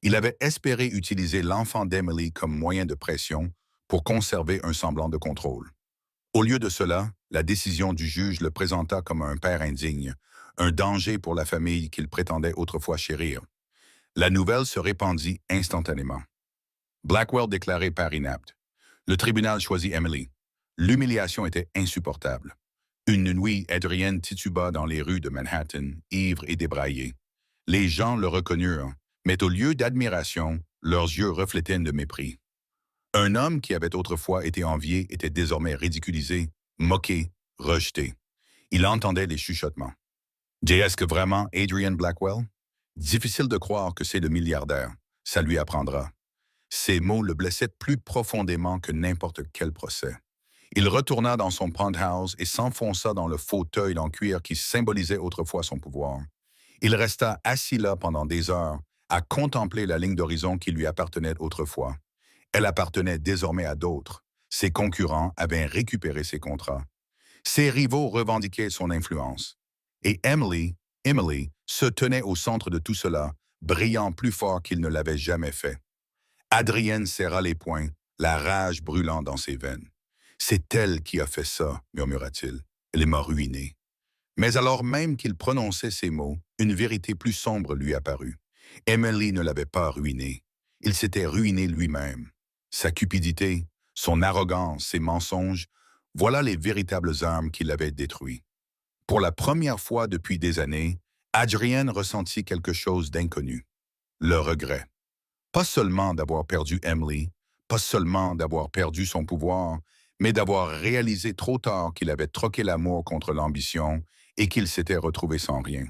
Il avait espéré utiliser l'enfant d'Emily comme moyen de pression pour conserver un semblant de contrôle. Au lieu de cela, la décision du juge le présenta comme un père indigne, un danger pour la famille qu'il prétendait autrefois chérir. La nouvelle se répandit instantanément. Blackwell déclaré père inapte. Le tribunal choisit Emily. L'humiliation était insupportable. Une nuit, Adrienne tituba dans les rues de Manhattan, ivre et débraillée. Les gens le reconnurent, mais au lieu d'admiration, leurs yeux reflétaient de mépris. Un homme qui avait autrefois été envié était désormais ridiculisé, moqué, rejeté. Il entendait les chuchotements. Est-ce que vraiment Adrian Blackwell? Difficile de croire que c'est le milliardaire. Ça lui apprendra. Ces mots le blessaient plus profondément que n'importe quel procès. Il retourna dans son penthouse et s'enfonça dans le fauteuil en cuir qui symbolisait autrefois son pouvoir. Il resta assis là pendant des heures, à contempler la ligne d'horizon qui lui appartenait autrefois. Elle appartenait désormais à d'autres. Ses concurrents avaient récupéré ses contrats. Ses rivaux revendiquaient son influence. Et Emily, se tenait au centre de tout cela, brillant plus fort qu'il ne l'avait jamais fait. Adrienne serra les poings, la rage brûlant dans ses veines. « C'est elle qui a fait ça, murmura-t-il. Elle m'a ruiné. » Mais alors même qu'il prononçait ces mots, une vérité plus sombre lui apparut. Emily ne l'avait pas ruiné. Il s'était ruiné lui-même. Sa cupidité, son arrogance, ses mensonges, voilà les véritables armes qui l'avaient détruit. Pour la première fois depuis des années, Adrienne ressentit quelque chose d'inconnu. Le regret. Pas seulement d'avoir perdu Emily, pas seulement d'avoir perdu son pouvoir, mais d'avoir réalisé trop tard qu'il avait troqué l'amour contre l'ambition et qu'il s'était retrouvé sans rien.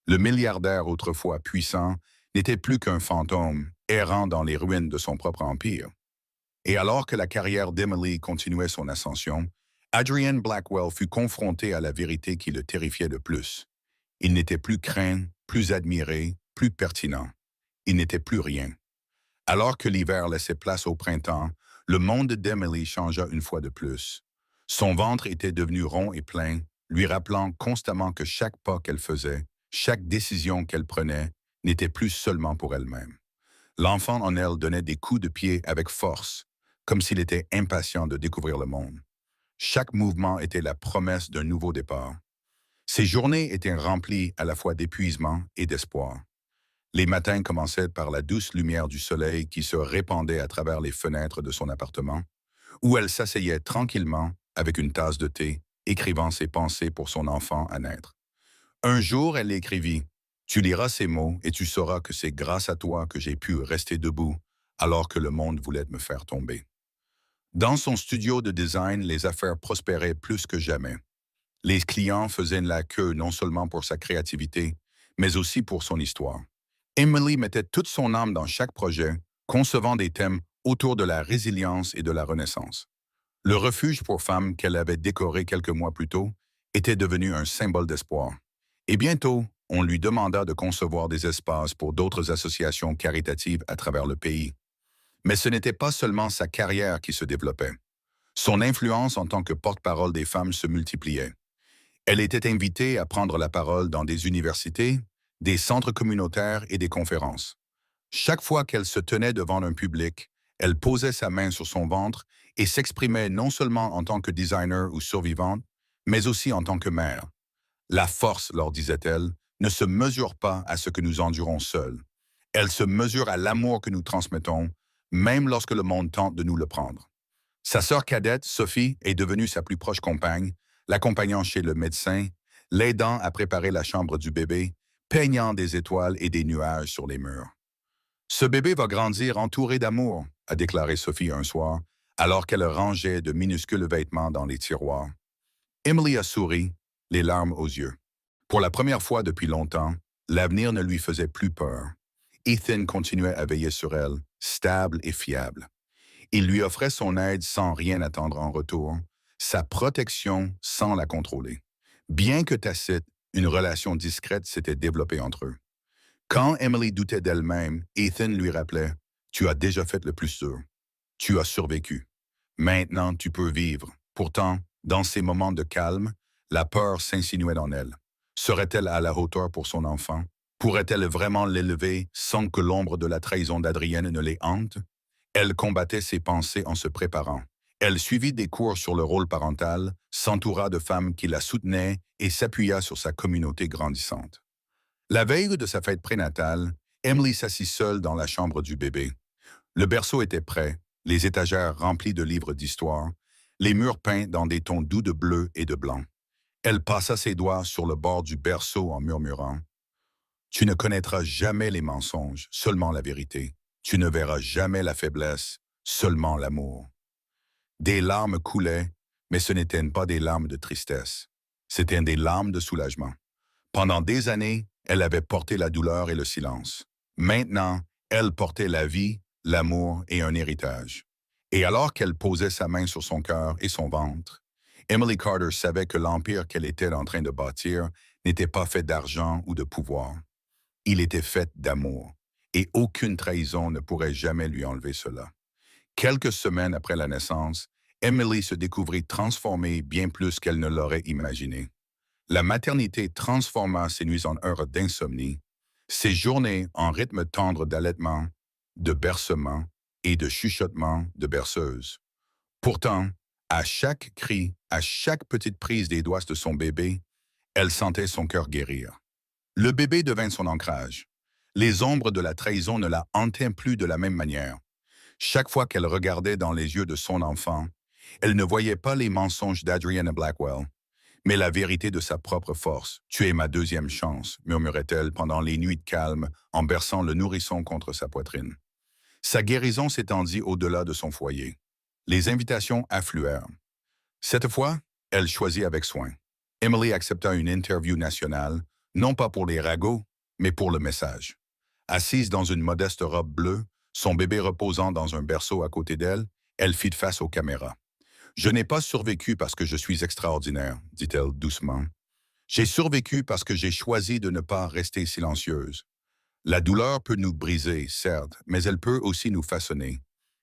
Le milliardaire autrefois puissant n'était plus qu'un fantôme, errant dans les ruines de son propre empire. Et alors que la carrière d'Emily continuait son ascension, Adrian Blackwell fut confronté à la vérité qui le terrifiait le plus. Il n'était plus craint, plus admiré, plus pertinent. Il n'était plus rien. Alors que l'hiver laissait place au printemps, le monde d'Emily changea une fois de plus. Son ventre était devenu rond et plein, lui rappelant constamment que chaque pas qu'elle faisait, chaque décision qu'elle prenait, n'était plus seulement pour elle-même. L'enfant en elle donnait des coups de pied avec force, comme s'il était impatient de découvrir le monde. Chaque mouvement était la promesse d'un nouveau départ. Ses journées étaient remplies à la fois d'épuisement et d'espoir. Les matins commençaient par la douce lumière du soleil qui se répandait à travers les fenêtres de son appartement, où elle s'asseyait tranquillement avec une tasse de thé, écrivant ses pensées pour son enfant à naître. Un jour, elle écrivit « Tu liras ces mots et tu sauras que c'est grâce à toi que j'ai pu rester debout alors que le monde voulait me faire tomber. » Dans son studio de design, les affaires prospéraient plus que jamais. Les clients faisaient la queue non seulement pour sa créativité, mais aussi pour son histoire. Emily mettait toute son âme dans chaque projet, concevant des thèmes autour de la résilience et de la renaissance. Le refuge pour femmes qu'elle avait décoré quelques mois plus tôt était devenu un symbole d'espoir. Et bientôt, on lui demanda de concevoir des espaces pour d'autres associations caritatives à travers le pays. Mais ce n'était pas seulement sa carrière qui se développait. Son influence en tant que porte-parole des femmes se multipliait. Elle était invitée à prendre la parole dans des universités, des centres communautaires et des conférences. Chaque fois qu'elle se tenait devant un public, elle posait sa main sur son ventre et s'exprimait non seulement en tant que designer ou survivante, mais aussi en tant que mère. La force, leur disait-elle, ne se mesure pas à ce que nous endurons seuls. Elle se mesure à l'amour que nous transmettons, même lorsque le monde tente de nous le prendre. Sa sœur cadette, Sophie, est devenue sa plus proche compagne, l'accompagnant chez le médecin, l'aidant à préparer la chambre du bébé, peignant des étoiles et des nuages sur les murs. « Ce bébé va grandir entouré d'amour », a déclaré Sophie un soir, alors qu'elle rangeait de minuscules vêtements dans les tiroirs. Emily a souri, les larmes aux yeux. Pour la première fois depuis longtemps, l'avenir ne lui faisait plus peur. Ethan continuait à veiller sur elle, stable et fiable. Il lui offrait son aide sans rien attendre en retour, sa protection sans la contrôler. Bien que tacite, une relation discrète s'était développée entre eux. Quand Emily doutait d'elle-même, Ethan lui rappelait « Tu as déjà fait le plus dur. Tu as survécu. Maintenant, tu peux vivre. » Pourtant, dans ces moments de calme, la peur s'insinuait en elle. Serait-elle à la hauteur pour son enfant? Pourrait-elle vraiment l'élever sans que l'ombre de la trahison d'Adrienne ne les hante? Elle combattait ses pensées en se préparant. Elle suivit des cours sur le rôle parental, s'entoura de femmes qui la soutenaient et s'appuya sur sa communauté grandissante. La veille de sa fête prénatale, Emily s'assit seule dans la chambre du bébé. Le berceau était prêt, les étagères remplies de livres d'histoire, les murs peints dans des tons doux de bleu et de blanc. Elle passa ses doigts sur le bord du berceau en murmurant « Tu ne connaîtras jamais les mensonges, seulement la vérité. Tu ne verras jamais la faiblesse, seulement l'amour. » Des larmes coulaient, mais ce n'étaient pas des larmes de tristesse. C'étaient des larmes de soulagement. Pendant des années, elle avait porté la douleur et le silence. Maintenant, elle portait la vie, l'amour et un héritage. Et alors qu'elle posait sa main sur son cœur et son ventre, Emily Carter savait que l'empire qu'elle était en train de bâtir n'était pas fait d'argent ou de pouvoir. Il était fait d'amour, et aucune trahison ne pourrait jamais lui enlever cela. Quelques semaines après la naissance, Emily se découvrit transformée bien plus qu'elle ne l'aurait imaginé. La maternité transforma ses nuits en heures d'insomnie, ses journées en rythme tendre d'allaitement, de bercement et de chuchotement de berceuse. Pourtant, à chaque cri, à chaque petite prise des doigts de son bébé, elle sentait son cœur guérir. Le bébé devint son ancrage. Les ombres de la trahison ne la hantaient plus de la même manière. Chaque fois qu'elle regardait dans les yeux de son enfant, elle ne voyait pas les mensonges d'Adrienne Blackwell, mais la vérité de sa propre force. « Tu es ma deuxième chance », murmurait-elle pendant les nuits de calme en berçant le nourrisson contre sa poitrine. Sa guérison s'étendit au-delà de son foyer. Les invitations affluèrent. Cette fois, elle choisit avec soin. Emily accepta une interview nationale, non pas pour les ragots, mais pour le message. Assise dans une modeste robe bleue, son bébé reposant dans un berceau à côté d'elle, elle fit face aux caméras. « Je n'ai pas survécu parce que je suis extraordinaire », dit-elle doucement. « J'ai survécu parce que j'ai choisi de ne pas rester silencieuse. La douleur peut nous briser, certes, mais elle peut aussi nous façonner.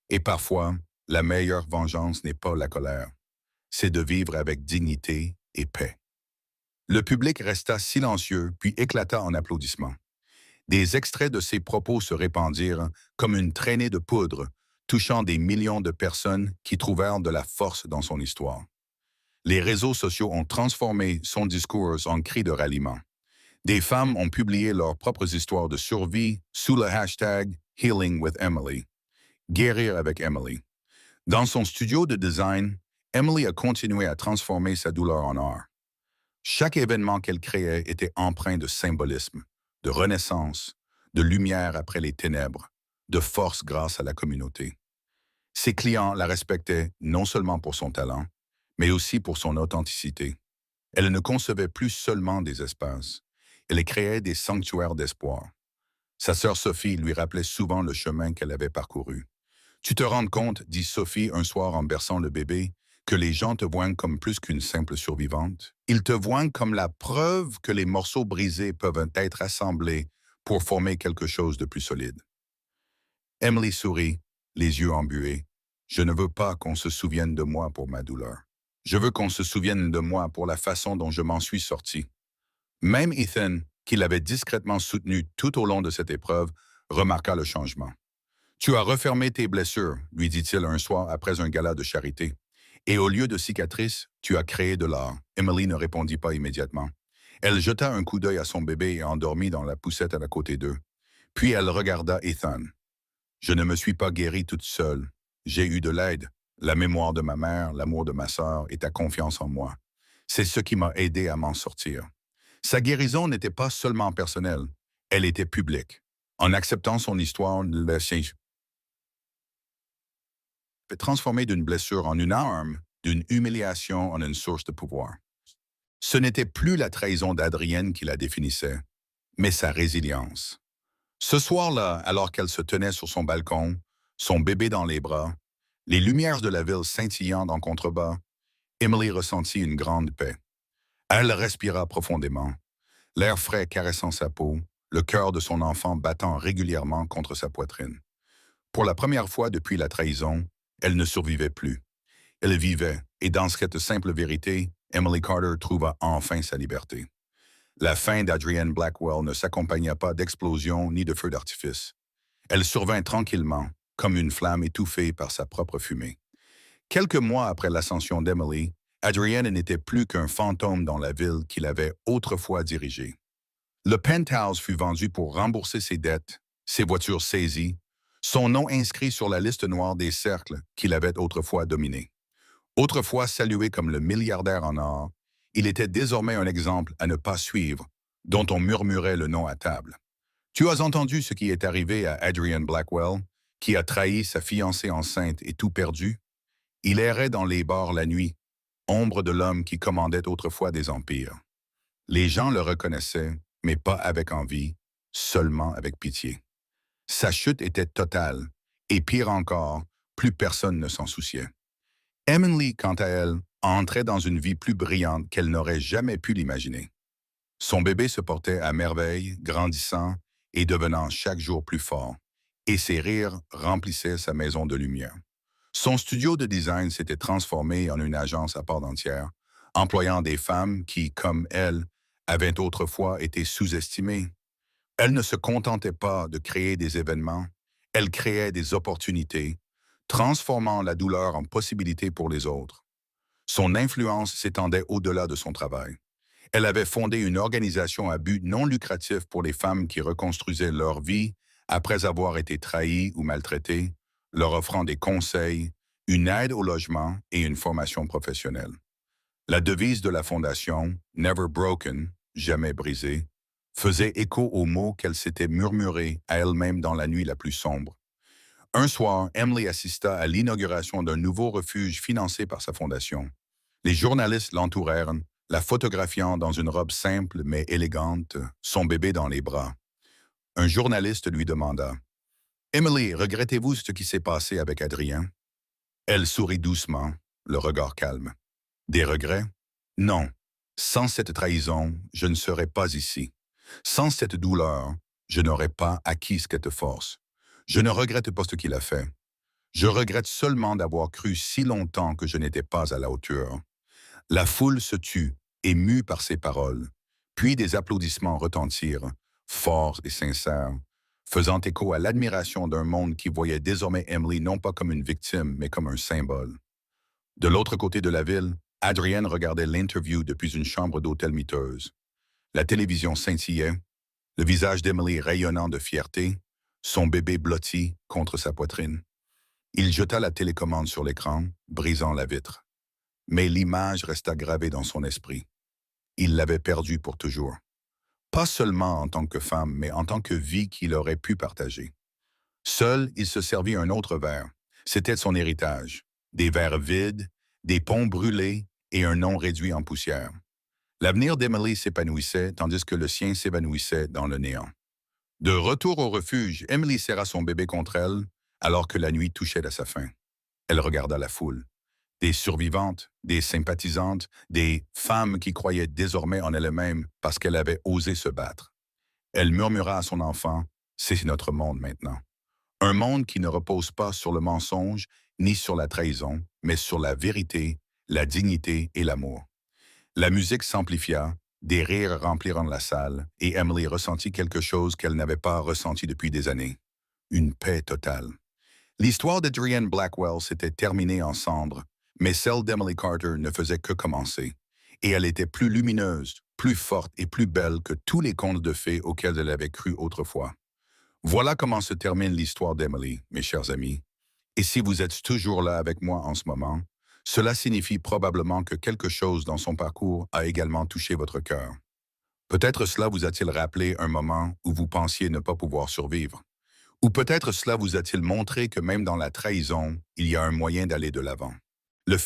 Et parfois, la meilleure vengeance n'est pas la colère. C'est de vivre avec dignité et paix. » Le public resta silencieux, puis éclata en applaudissements. Des extraits de ses propos se répandirent comme une traînée de poudre, touchant des millions de personnes qui trouvèrent de la force dans son histoire. Les réseaux sociaux ont transformé son discours en cri de ralliement. Des femmes ont publié leurs propres histoires de survie sous le hashtag Healing with Emily, guérir avec Emily. Dans son studio de design, Emily a continué à transformer sa douleur en art. Chaque événement qu'elle créait était empreint de symbolisme, de renaissance, de lumière après les ténèbres, de force grâce à la communauté. Ses clients la respectaient non seulement pour son talent, mais aussi pour son authenticité. Elle ne concevait plus seulement des espaces, elle créait des sanctuaires d'espoir. Sa sœur Sophie lui rappelait souvent le chemin qu'elle avait parcouru. « Tu te rends compte, dit Sophie un soir en berçant le bébé, que les gens te voient comme plus qu'une simple survivante. Ils te voient comme la preuve que les morceaux brisés peuvent être assemblés pour former quelque chose de plus solide. » Emily sourit, les yeux embués. « Je ne veux pas qu'on se souvienne de moi pour ma douleur. Je veux qu'on se souvienne de moi pour la façon dont je m'en suis sorti. » Même Ethan, qui l'avait discrètement soutenu tout au long de cette épreuve, remarqua le changement. « Tu as refermé tes blessures, lui dit-il un soir après un gala de charité. Et au lieu de cicatrices, tu as créé de l'art. » Emily ne répondit pas immédiatement. Elle jeta un coup d'œil à son bébé et endormit dans la poussette à la côté d'eux. Puis elle regarda Ethan. « Je ne me suis pas guérie toute seule. J'ai eu de l'aide, la mémoire de ma mère, l'amour de ma sœur et ta confiance en moi. C'est ce qui m'a aidé à m'en sortir. » Sa guérison n'était pas seulement personnelle, elle était publique. En acceptant son histoire, le fait transformer d'une blessure en une arme, d'une humiliation en une source de pouvoir. Ce n'était plus la trahison d'Adrienne qui la définissait, mais sa résilience. Ce soir-là, alors qu'elle se tenait sur son balcon, son bébé dans les bras, les lumières de la ville scintillant en contrebas, Emily ressentit une grande paix. Elle respira profondément, l'air frais caressant sa peau, le cœur de son enfant battant régulièrement contre sa poitrine. Pour la première fois depuis la trahison, elle ne survivait plus. Elle vivait, et dans cette simple vérité, Emily Carter trouva enfin sa liberté. La fin d'Adrienne Blackwell ne s'accompagna pas d'explosions ni de feux d'artifice. Elle survint tranquillement, comme une flamme étouffée par sa propre fumée. Quelques mois après l'ascension d'Emily, Adrienne n'était plus qu'un fantôme dans la ville qu'il avait autrefois dirigée. Le penthouse fut vendu pour rembourser ses dettes, ses voitures saisies, son nom inscrit sur la liste noire des cercles qu'il avait autrefois dominés. Autrefois salué comme le milliardaire en or, il était désormais un exemple à ne pas suivre, dont on murmurait le nom à table. Tu as entendu ce qui est arrivé à Adrienne Blackwell, qui a trahi sa fiancée enceinte et tout perdu? Il errait dans les bars la nuit, ombre de l'homme qui commandait autrefois des empires. Les gens le reconnaissaient, mais pas avec envie, seulement avec pitié. Sa chute était totale, et pire encore, plus personne ne s'en souciait. Emily, quant à elle, entrait dans une vie plus brillante qu'elle n'aurait jamais pu l'imaginer. Son bébé se portait à merveille, grandissant et devenant chaque jour plus fort, et ses rires remplissaient sa maison de lumière. Son studio de design s'était transformé en une agence à part entière, employant des femmes qui, comme elle, avaient autrefois été sous-estimées. Elle ne se contentait pas de créer des événements, elle créait des opportunités, transformant la douleur en possibilité pour les autres. Son influence s'étendait au-delà de son travail. Elle avait fondé une organisation à but non lucratif pour les femmes qui reconstruisaient leur vie après avoir été trahies ou maltraitées, leur offrant des conseils, une aide au logement et une formation professionnelle. La devise de la fondation, Never Broken, jamais brisée, faisait écho aux mots qu'elle s'était murmurés à elle-même dans la nuit la plus sombre. Un soir, Emily assista à l'inauguration d'un nouveau refuge financé par sa fondation. Les journalistes l'entourèrent, la photographiant dans une robe simple mais élégante, son bébé dans les bras. Un journaliste lui demanda « Emily, regrettez-vous ce qui s'est passé avec Adrien ?» Elle sourit doucement, le regard calme. « Des regrets? Non. Sans cette trahison, je ne serais pas ici. Sans cette douleur, je n'aurais pas acquis cette force. Je ne regrette pas ce qu'il a fait. Je regrette seulement d'avoir cru si longtemps que je n'étais pas à la hauteur. » La foule se tut, émue par ces paroles, puis des applaudissements retentirent, forts et sincères, faisant écho à l'admiration d'un monde qui voyait désormais Emily non pas comme une victime, mais comme un symbole. De l'autre côté de la ville, Adrienne regardait l'interview depuis une chambre d'hôtel miteuse. La télévision scintillait, le visage d'Emily rayonnant de fierté, son bébé blotti contre sa poitrine. Il jeta la télécommande sur l'écran, brisant la vitre. Mais l'image resta gravée dans son esprit. Il l'avait perdue pour toujours. Pas seulement en tant que femme, mais en tant que vie qu'il aurait pu partager. Seul, il se servit un autre verre. C'était son héritage. Des verres vides, des ponts brûlés et un nom réduit en poussière. L'avenir d'Emily s'épanouissait, tandis que le sien s'évanouissait dans le néant. De retour au refuge, Emily serra son bébé contre elle, alors que la nuit touchait à sa fin. Elle regarda la foule. Des survivantes, des sympathisantes, des femmes qui croyaient désormais en elles-mêmes parce qu'elles avaient osé se battre. Elle murmura à son enfant, « C'est notre monde maintenant. Un monde qui ne repose pas sur le mensonge ni sur la trahison, mais sur la vérité, la dignité et l'amour. » La musique s'amplifia, des rires remplirent la salle et Emily ressentit quelque chose qu'elle n'avait pas ressenti depuis des années. Une paix totale. L'histoire d'Adrienne Blackwell s'était terminée en cendres, mais celle d'Emily Carter ne faisait que commencer, et elle était plus lumineuse, plus forte et plus belle que tous les contes de fées auxquels elle avait cru autrefois. Voilà comment se termine l'histoire d'Emily, mes chers amis. Et si vous êtes toujours là avec moi en ce moment, cela signifie probablement que quelque chose dans son parcours a également touché votre cœur. Peut-être cela vous a-t-il rappelé un moment où vous pensiez ne pas pouvoir survivre. Ou peut-être cela vous a-t-il montré que même dans la trahison, il y a un moyen d'aller de l'avant. Le